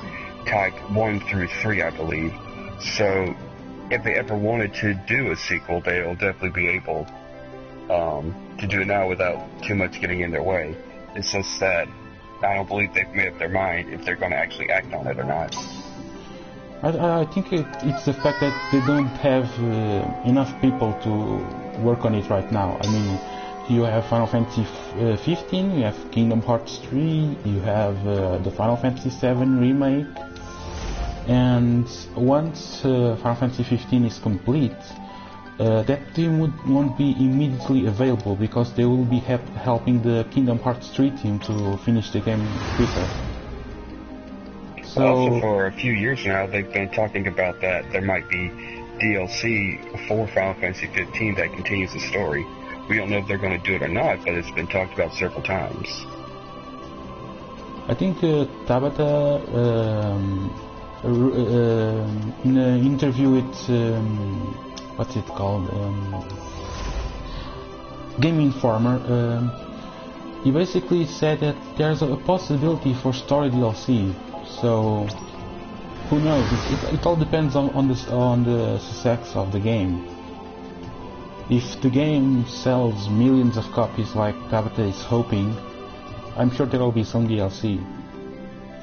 Type 1 through 3, I believe. So, if they ever wanted to do a sequel, they'll definitely be able to do it now without too much getting in their way. It's just that I don't believe they've made up their mind if they're going to actually act on it or not. I think it's the fact that they don't have enough people to work on it right now. I mean, you have Final Fantasy 15, you have Kingdom Hearts 3, you have the Final Fantasy 7 remake, And once Final Fantasy 15 is complete, that team won't be immediately available because they will be helping the Kingdom Hearts 3 team to finish the game quicker. So also, for a few years now, they've been talking about that there might be DLC for Final Fantasy 15 that continues the story. We don't know if they're going to do it or not, but it's been talked about several times. I think Tabata, in an interview with what's it called, Game Informer, he basically said that there's a possibility for story DLC. So who knows? It all depends on the success of the game. If the game sells millions of copies like Tabata is hoping, I'm sure there will be some DLC.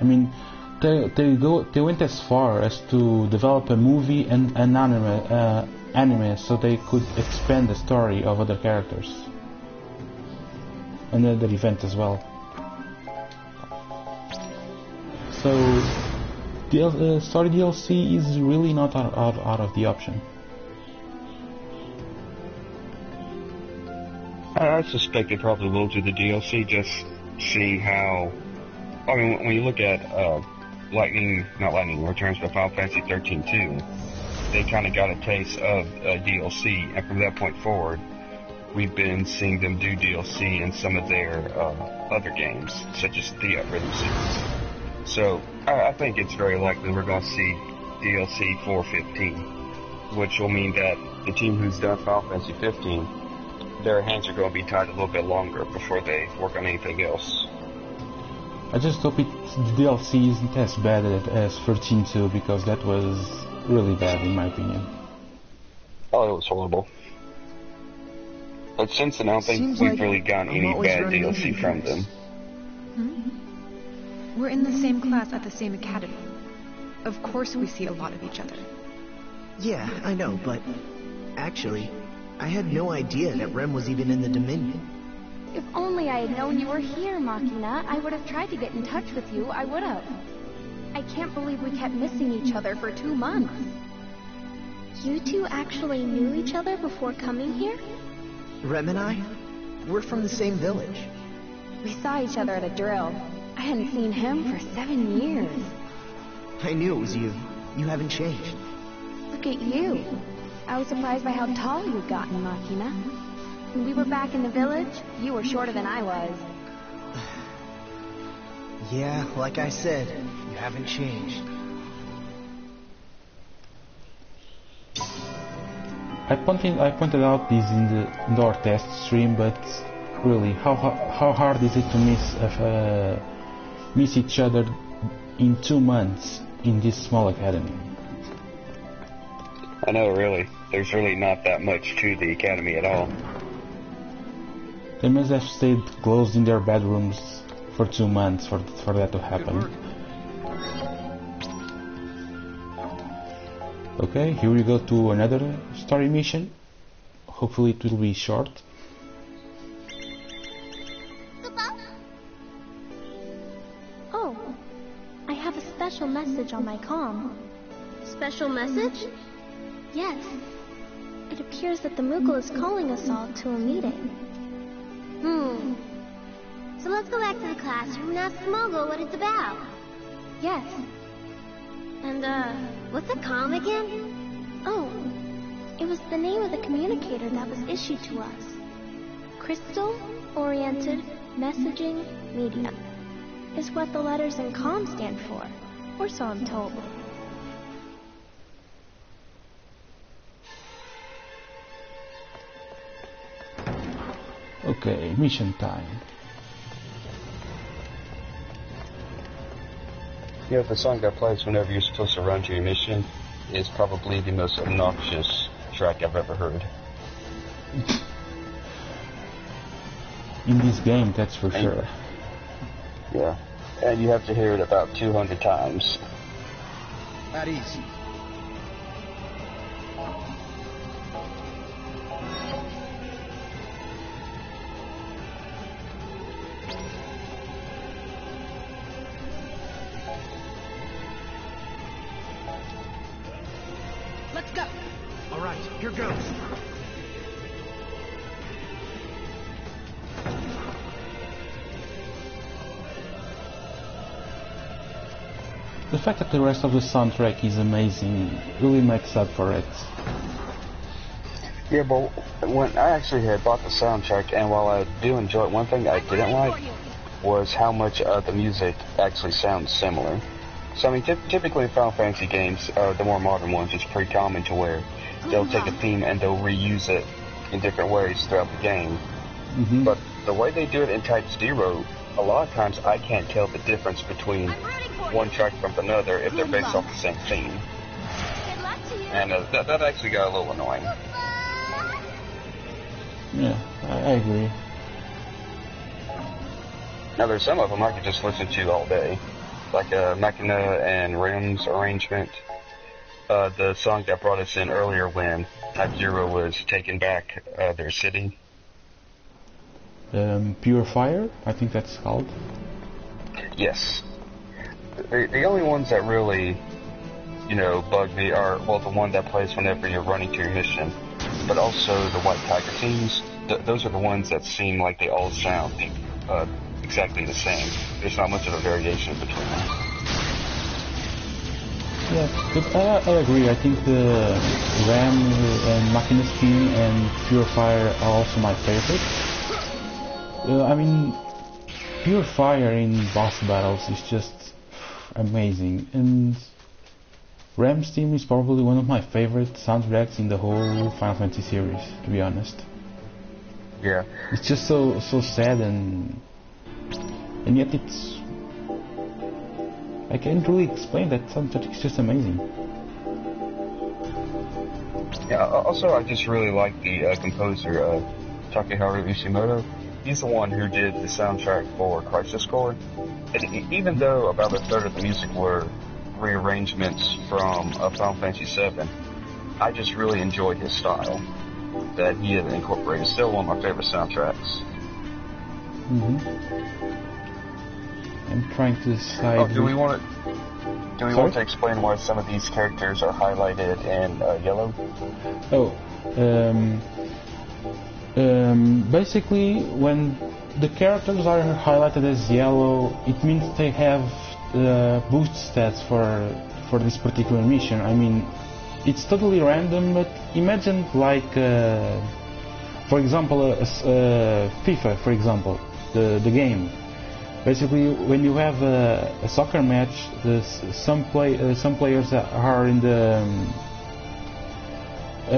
I mean, they went as far as to develop a movie and an anime so they could expand the story of other characters and other events as well. So story DLC is really not out of the option. I suspect they probably will do the DLC, just seeing how... I mean, when you look at Returns, but Final Fantasy 13 too, they kind of got a taste of DLC, and from that point forward, we've been seeing them do DLC in some of their other games, such as the Rhythm series. So, I think it's very likely we're going to see DLC for 15, which will mean that the team who's done Final Fantasy 15, their hands are going to be tied a little bit longer before they work on anything else. I just hope the DLC isn't as bad as 13-2, because that was really bad in my opinion. Oh, it was horrible. But since then, I don't think we've really gotten any bad DLC from them. We're in the same class at the same academy. Of course we see a lot of each other. Yeah, I know, but actually, I had no idea that Rem was even in the Dominion. If only I had known you were here, Machina, I would have tried to get in touch with you, I would have. I can't believe we kept missing each other for 2 months. You two actually knew each other before coming here? Rem and I? We're from the same village. We saw each other at a drill. I hadn't seen him for 7 years. I knew it was you. You haven't changed. Look at you. I was surprised by how tall you'd gotten, Machina. When we were back in the village, you were shorter than I was. Yeah, like I said, you haven't changed. I pointed out this in our test stream, but really, how hard is it to miss each other in 2 months in this small academy? I know, really. There's really not that much to the academy at all. They must have stayed closed in their bedrooms for 2 months for that to happen. Okay, here we go to another story mission. Hopefully it will be short. Oh, I have a special message on my comm. Special message? Yes. It appears that the Moogle is calling us all to a meeting. So let's go back to the classroom and ask the Moogle what it's about. Yes. And, what's a comm again? Oh, it was the name of the communicator that was issued to us. Crystal-Oriented Messaging Media is what the letters in comm stand for, or so I'm told. Okay, mission time. You know, the song that plays whenever you're supposed to run to your mission is probably the most obnoxious track I've ever heard. In this game, that's for sure. Yeah, and you have to hear it about 200 times. At ease. Here goes. The fact that the rest of the soundtrack is amazing really makes up for it. Yeah, but when I actually had bought the soundtrack, and while I do enjoy it, one thing I didn't like was how much the music actually sounds similar. So, I mean, typically in Final Fantasy games, the more modern ones, it's pretty common to where they'll take a theme and they'll reuse it in different ways throughout the game. Mm-hmm. But the way they do it in Type-0, a lot of times I can't tell the difference between one track from another if they're based off the same theme. And that actually got a little annoying. Yeah, I agree. Now there's some of them I could just listen to all day, like Machina and Rem's arrangement. The song that brought us in earlier when Type-0 was taking back their city. Pure Fire, I think that's called. Yes. The only ones that really, bug me are, well, the one that plays whenever you're running to your mission, but also the White Tiger themes. Those are the ones that seem like they all sound exactly the same. There's not much of a variation between them. Yeah, but I agree. I think the Ram and Machina's theme and Pure Fire are also my favorite. I mean, Pure Fire in boss battles is just amazing, and Ram's theme is probably one of my favorite soundtracks in the whole Final Fantasy series, to be honest. Yeah. It's just so sad and yet it's... I can't really explain that soundtrack, it's just amazing. Yeah, also I just really like the composer, Takeharu Ishimoto. He's the one who did the soundtrack for Crisis Core. And even though about a third of the music were rearrangements from Final Fantasy VII, I just really enjoyed his style that he had incorporated. Still one of my favorite soundtracks. I'm trying to decide... Oh, do we want to explain why some of these characters are highlighted in yellow? Basically, when the characters are highlighted as yellow, it means they have boost stats for this particular mission. I mean, it's totally random, but imagine like, for example, FIFA, for example, the game. Basically, when you have a soccer match, some players are in the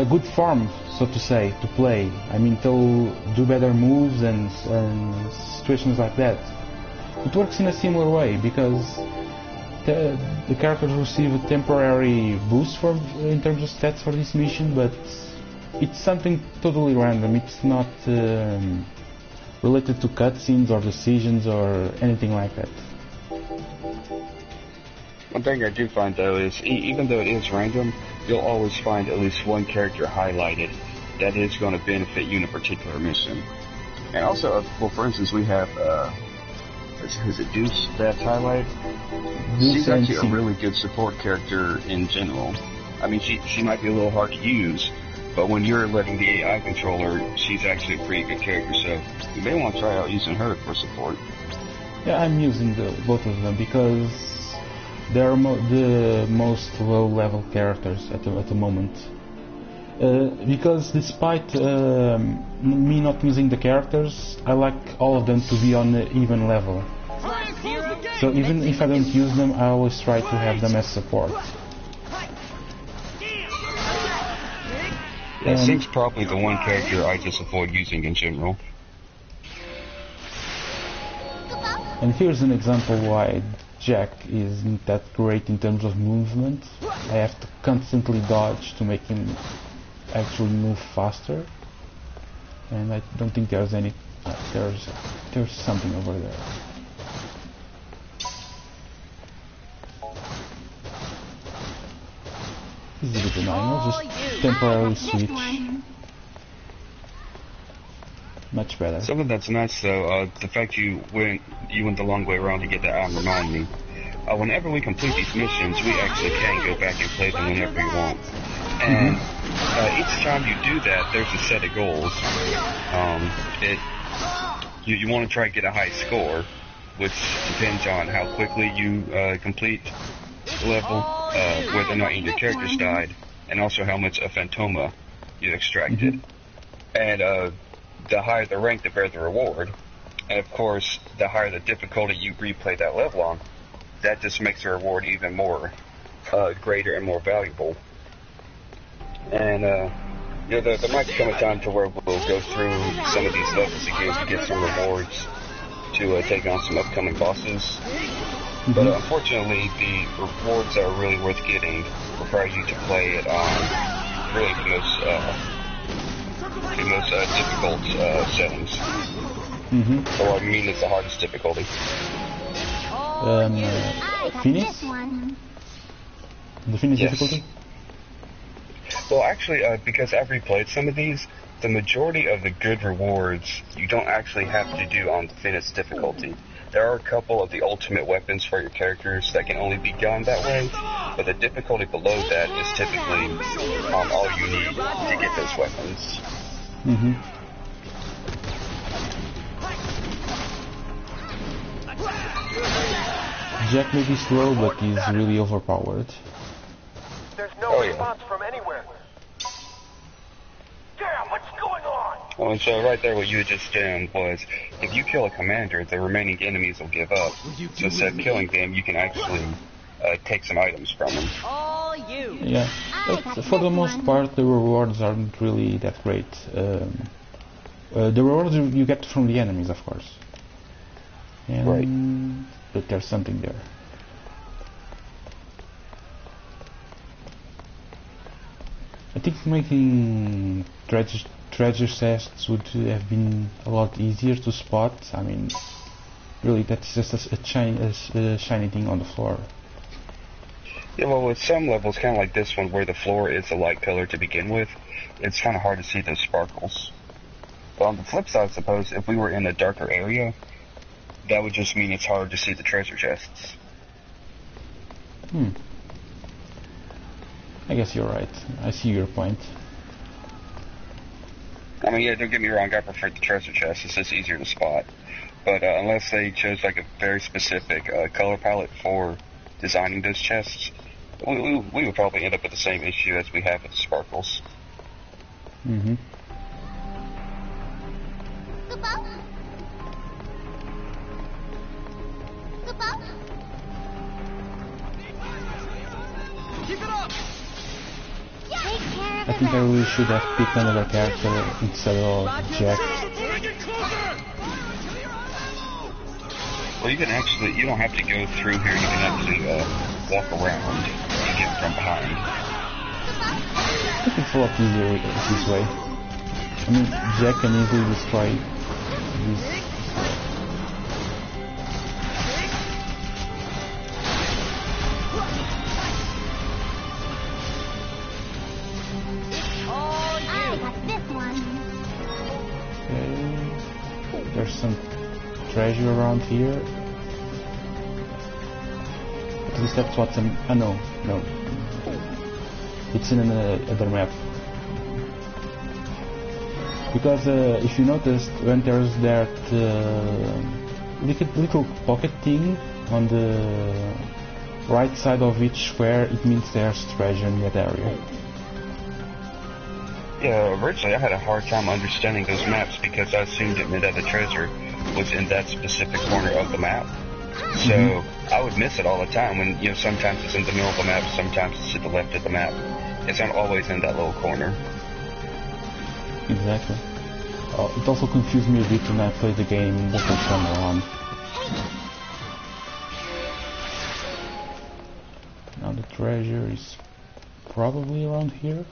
good form, so to say, to play. I mean, they'll do better moves and situations like that. It works in a similar way because the characters receive a temporary boost in terms of stats for this mission, but it's something totally random. It's not related to cutscenes or decisions or anything like that. One thing I do find though is, even though it is random, you'll always find at least one character highlighted that is going to benefit you in a particular mission. And also, well, for instance, we have, is it Deuce that's highlighted? She's actually a really good support character in general. I mean, she might be a little hard to use, but when you're letting the AI controller, she's actually a pretty good character, so you may want to try out using her for support. Yeah, I'm using both of them because they're the most low-level characters at the moment. Because despite me not using the characters, I like all of them to be on an even level. So even if I don't use them, I always try to have them as support. Yeah, Sync's probably the one character I just avoid using in general. And here's an example why Jack isn't that great in terms of movement. I have to constantly dodge to make him actually move faster. And I don't think there's any... there's something over there. This is a bit annoying. I'll just temporarily switch. Much better. Something that's nice though, the fact you went the long way around to get that item remind me. Whenever we complete these missions, we actually can go back and play them whenever we want. And Each time you do that, there's a set of goals. You want to try to get a high score, which depends on how quickly you complete the level, whether or not any of your characters died, and also how much of Phantoma you extracted. And the higher the rank, the better the reward. And of course, the higher the difficulty you replay that level on, that just makes the reward even more greater and more valuable. And there might come a time to where we'll go through some of these levels again to get some rewards to take on some upcoming bosses. But unfortunately, the rewards that are really worth getting require you to play it on really the most difficult settings. Or I mean, it's the hardest difficulty. Finis? The Finis difficulty? Well, actually, because I've replayed some of these, the majority of the good rewards you don't actually have to do on the Finis difficulty. There are a couple of the ultimate weapons for your characters that can only be done that way, but the difficulty below that is typically all you need to get those weapons. Jack may be slow, but he's really overpowered. There's no response from anywhere. Damn, what's going on? Well, and so right there what you had just done was, if you kill a commander, the remaining enemies will give up. So instead of killing them, you can actually take some items from them. Yeah, but for the most part, the rewards aren't really that great. The rewards you get from the enemies, of course. And but there's something there. I think making treasure chests would have been a lot easier to spot. I mean, really, that's just a shiny thing on the floor. Yeah, well, with some levels, kind of like this one, where the floor is a light color to begin with, it's kind of hard to see those sparkles. But on the flip side, I suppose, if we were in a darker area, that would just mean it's hard to see the treasure chests. I guess you're right. I see your point. I mean, yeah, don't get me wrong, I prefer the treasure chests. It's just easier to spot. But unless they chose like a very specific color palette for designing those chests, we would probably end up with the same issue as we have with the sparkles. Keep it up! I think I really should have picked another character instead of Jack. Well, you don't have to go through here, you can actually walk around to get from behind. I think it's a lot easier this way. I mean, Jack can easily destroy these. There's some treasure around here. At least that's what's in... no. It's in another map. Because if you noticed, when there's that little pocket thing on the right side of each square, it means there's treasure in that area. Yeah, originally I had a hard time understanding those maps because I assumed it meant that the treasure was in that specific corner of the map. So I would miss it all the time when, sometimes it's in the middle of the map, sometimes it's to the left of the map. It's not always in that little corner. Exactly. It also confused me a bit when I played the game multiple time around. Now the treasure is probably around here.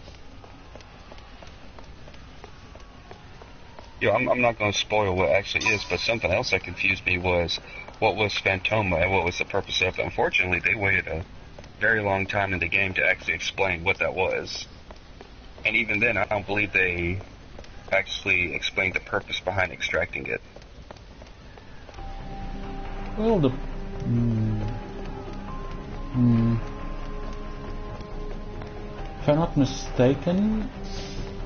Yeah, I'm not going to spoil what it actually is, but something else that confused me was what was Phantoma and what was the purpose of it. Unfortunately, they waited a very long time in the game to actually explain what that was. And even then, I don't believe they actually explained the purpose behind extracting it. Well, if I'm not mistaken,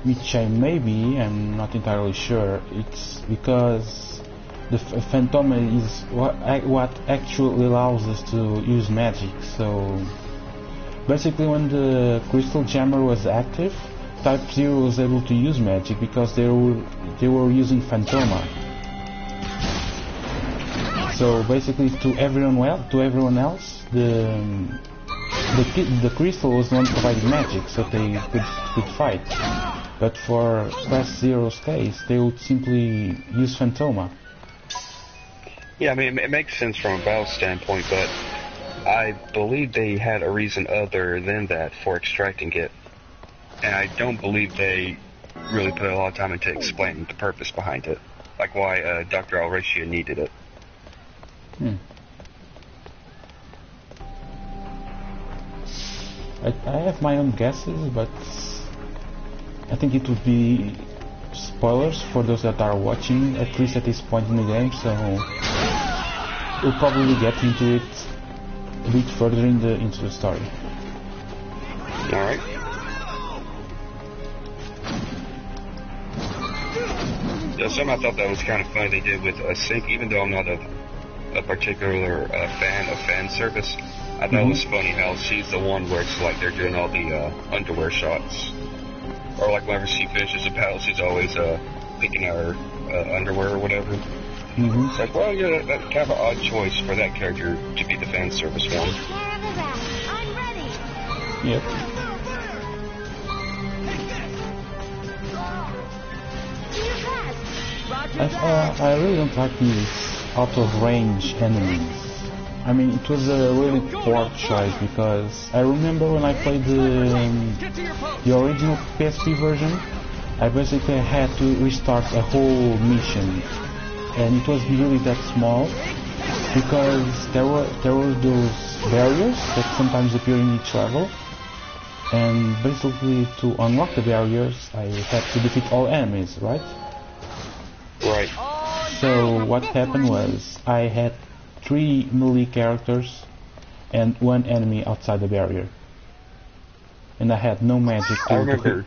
which I may be, I'm not entirely sure, it's because the Phantoma is what actually allows us to use magic. So basically when the Crystal Jammer was active, Type-0 was able to use magic because they were using Phantoma. So basically to everyone else, the crystal was not providing magic, so they could fight. But for Class Zero's case, they would simply use Phantoma. Yeah, I mean, it makes sense from a battle standpoint, but I believe they had a reason other than that for extracting it. And I don't believe they really put a lot of time into explaining the purpose behind it. Like why Dr. Alracia needed it. I have my own guesses, but I think it would be spoilers for those that are watching, at least at this point in the game, so we'll probably get into it a bit further into the story. Alright. Yeah, something I thought that was kind of funny they did with Sync, even though I'm not a particular fan of fan service. I thought it was funny how she's the one where it's like they're doing all the underwear shots. Or like whenever she finishes a battle, she's always picking her underwear or whatever. It's like, well, yeah, that's kind of an odd choice for that character to be the fan service one. Yep. I really don't like these out-of-range enemies. I mean, it was a really poor choice because I remember when I played the original PSP version, I basically had to restart a whole mission, and it was really that small because there were those barriers that sometimes appear in each level, and basically to unlock the barriers, I had to defeat all enemies, right? Right. So what happened was I had 3 melee characters and 1 enemy outside the barrier, and I had no magic to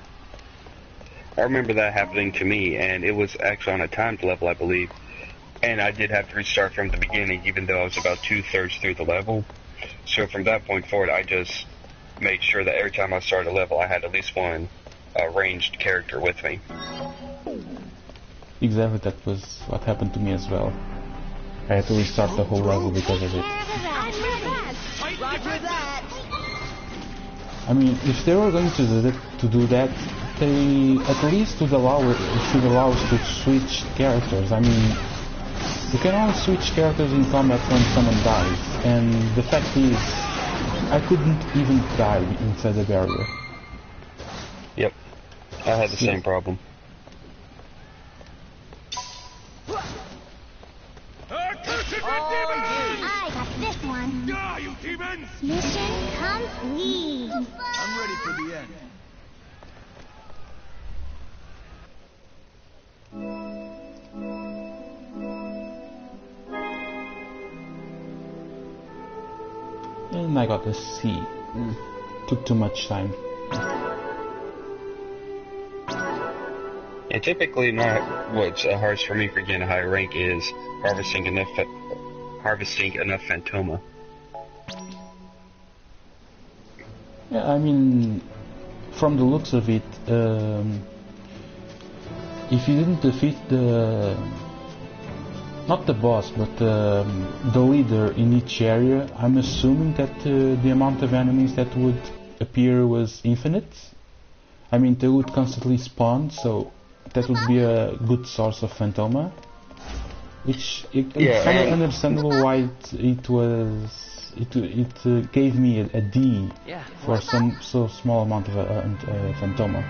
I remember that happening to me, and it was actually on a timed level, I believe, and I did have to restart from the beginning, even though I was about 2/3 through the level. So from that point forward, I just made sure that every time I started a level, I had at least 1 ranged character with me. Exactly, that was what happened to me as well. I had to restart the whole level because of it. I mean, if they were going to do that, they at least should allow us to switch characters. I mean, you can only switch characters in combat when someone dies, and the fact is, I couldn't even die inside the barrier. Yep, I had the same problem. I got this one. Die, you demons! Mission complete. I'm ready for the end. And I got a C. Took too much time. And typically, what's hardest for me for getting a high rank is harvesting enough Phantoma. Yeah, I mean, from the looks of it, if you didn't defeat not the boss, but the leader in each area, I'm assuming that the amount of enemies that would appear was infinite. I mean, they would constantly spawn, so that would be a good source of Phantoma. Which it's kind of understandable why it gave me a D for so small amount of Phantoma.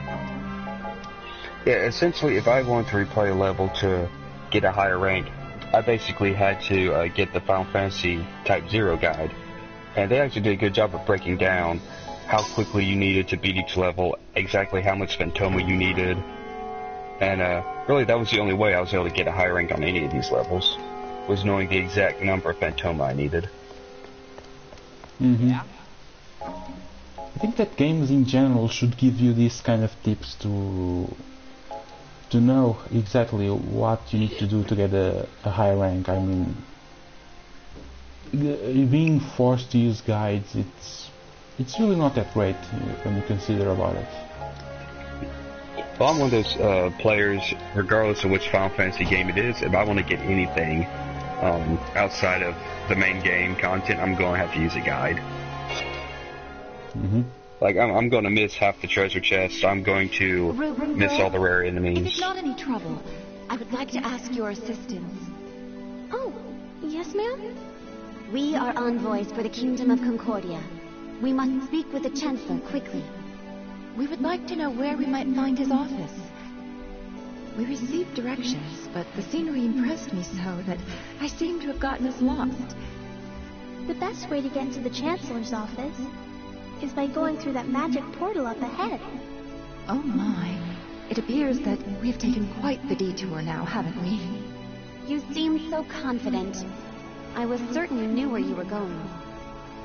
Yeah, essentially, if I wanted to replay a level to get a higher rank, I basically had to get the Final Fantasy Type-0 guide, and they actually did a good job of breaking down how quickly you needed to beat each level, exactly how much Phantoma you needed, and really that was the only way I was able to get a high rank on any of these levels, was knowing the exact number of Phantoma I needed. Yeah. I think that games in general should give you these kind of tips to know exactly what you need to do to get a high rank. I mean, being forced to use guides, it's really not that great when you consider about it. Well, I'm one of those players, regardless of which Final Fantasy game it is, if I want to get anything outside of the main game content, I'm going to have to use a guide. Mm-hmm. Like, I'm going to miss half the treasure chest, I'm going to miss all the rare enemies. If it's not any trouble, I would like to ask your assistance. Oh, yes, ma'am? We are envoys for the Kingdom of Concordia. We must speak with the Chancellor quickly. We would like to know where we might find his office. We received directions, but the scenery impressed me so that I seem to have gotten us lost. The best way to get to the Chancellor's office is by going through that magic portal up ahead. Oh my. It appears that we've taken quite the detour now, haven't we? You seemed so confident. I was certain you knew where you were going.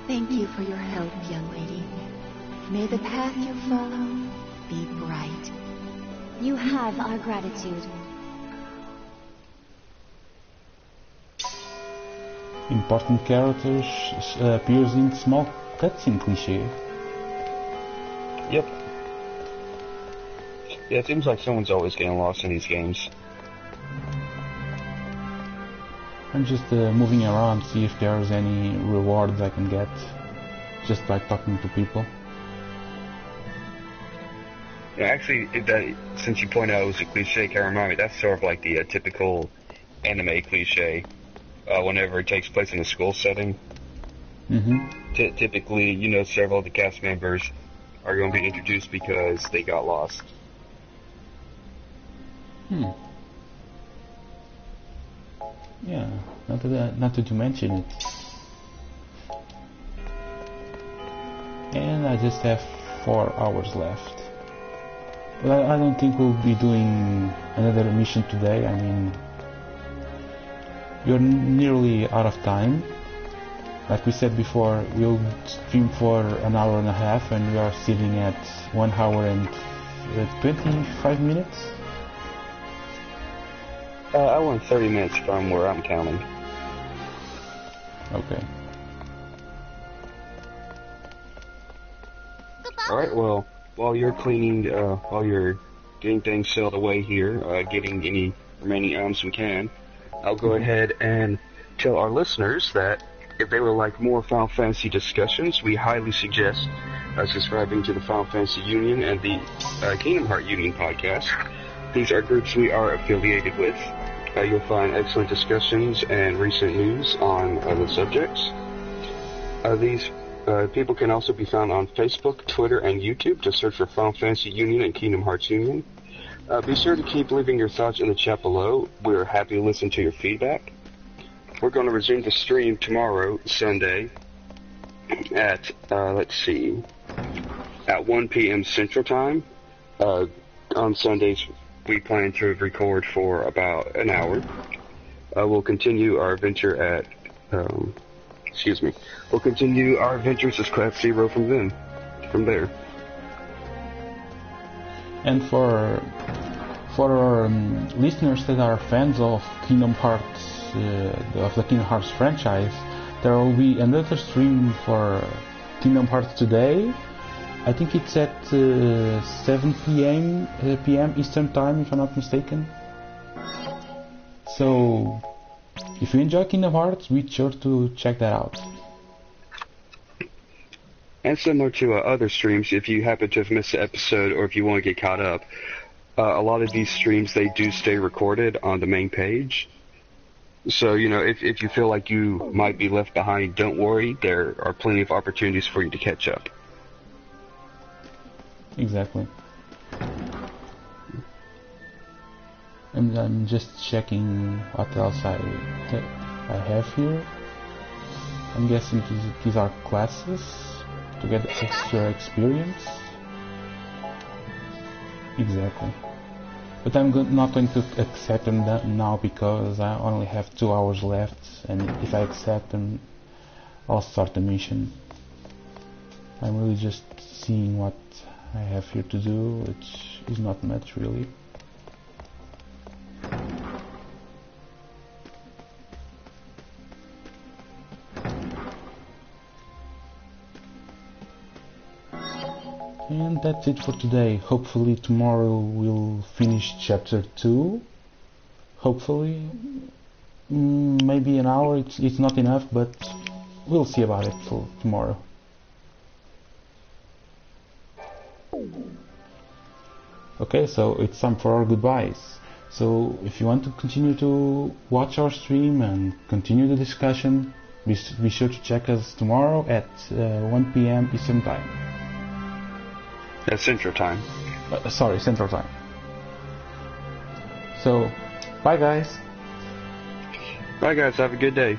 Thank you for your help, young lady. May the path you follow be bright. You have our gratitude. Important characters appears in small cutscene cliché. Yep. Yeah, it seems like someone's always getting lost in these games. I'm just moving around to see if there's any rewards I can get just by talking to people. Yeah, actually, since you point out it was a cliche, can remind me, that's sort of like the typical anime cliche whenever it takes place in a school setting. Mm-hmm. Typically, several of the cast members are going to be introduced because they got lost. Yeah, not that you mention it. And I just have 4 hours left. But I don't think we'll be doing another mission today. I mean, we're nearly out of time. Like we said before, we'll stream for an hour and a half, and we are sitting at 1 hour and 25 minutes. I went 30 minutes from where I'm counting. Okay. Alright, well, while you're cleaning, while you're getting things settled away here, getting any remaining items we can, I'll go ahead and tell our listeners that if they would like more Final Fantasy discussions, we highly suggest subscribing to the Final Fantasy Union and the Kingdom Hearts Union podcast. These are groups we are affiliated with. You'll find excellent discussions and recent news on the subjects. These people can also be found on Facebook, Twitter, and YouTube. Just search for Final Fantasy Union and Kingdom Hearts Union. Be sure to keep leaving your thoughts in the chat below. We're happy to listen to your feedback. We're going to resume the stream tomorrow, Sunday, at, at 1 p.m. Central Time. On Sundays, we plan to record for about an hour. We'll continue our adventure at, we'll continue our adventures as Class 0 from there. And for our listeners that are fans of Kingdom Hearts, of the Kingdom Hearts franchise, there will be another stream for Kingdom Hearts today. I think it's at 7 p.m. Eastern Time, if I'm not mistaken. So, if you enjoy Kingdom Hearts, be sure to check that out. And similar to other streams, if you happen to have missed an episode or if you want to get caught up, a lot of these streams, they do stay recorded on the main page. So, if you feel like you might be left behind, don't worry. There are plenty of opportunities for you to catch up. Exactly. And I'm just checking what else I have here. I'm guessing these are classes to get extra experience. Exactly. But I'm not going to accept them now because I only have 2 hours left, and if I accept them, I'll start the mission. I'm really just seeing what I have here to do, which is not much really. And that's it for today. Hopefully tomorrow we'll finish chapter 2. Hopefully. Maybe an hour, it's not enough, but we'll see about it for tomorrow. Okay, so it's time for our goodbyes. So if you want to continue to watch our stream and continue the discussion, be sure to check us tomorrow at 1 PM Eastern Time. That's Central Time. Sorry, Central Time. So, bye guys. Bye guys, have a good day.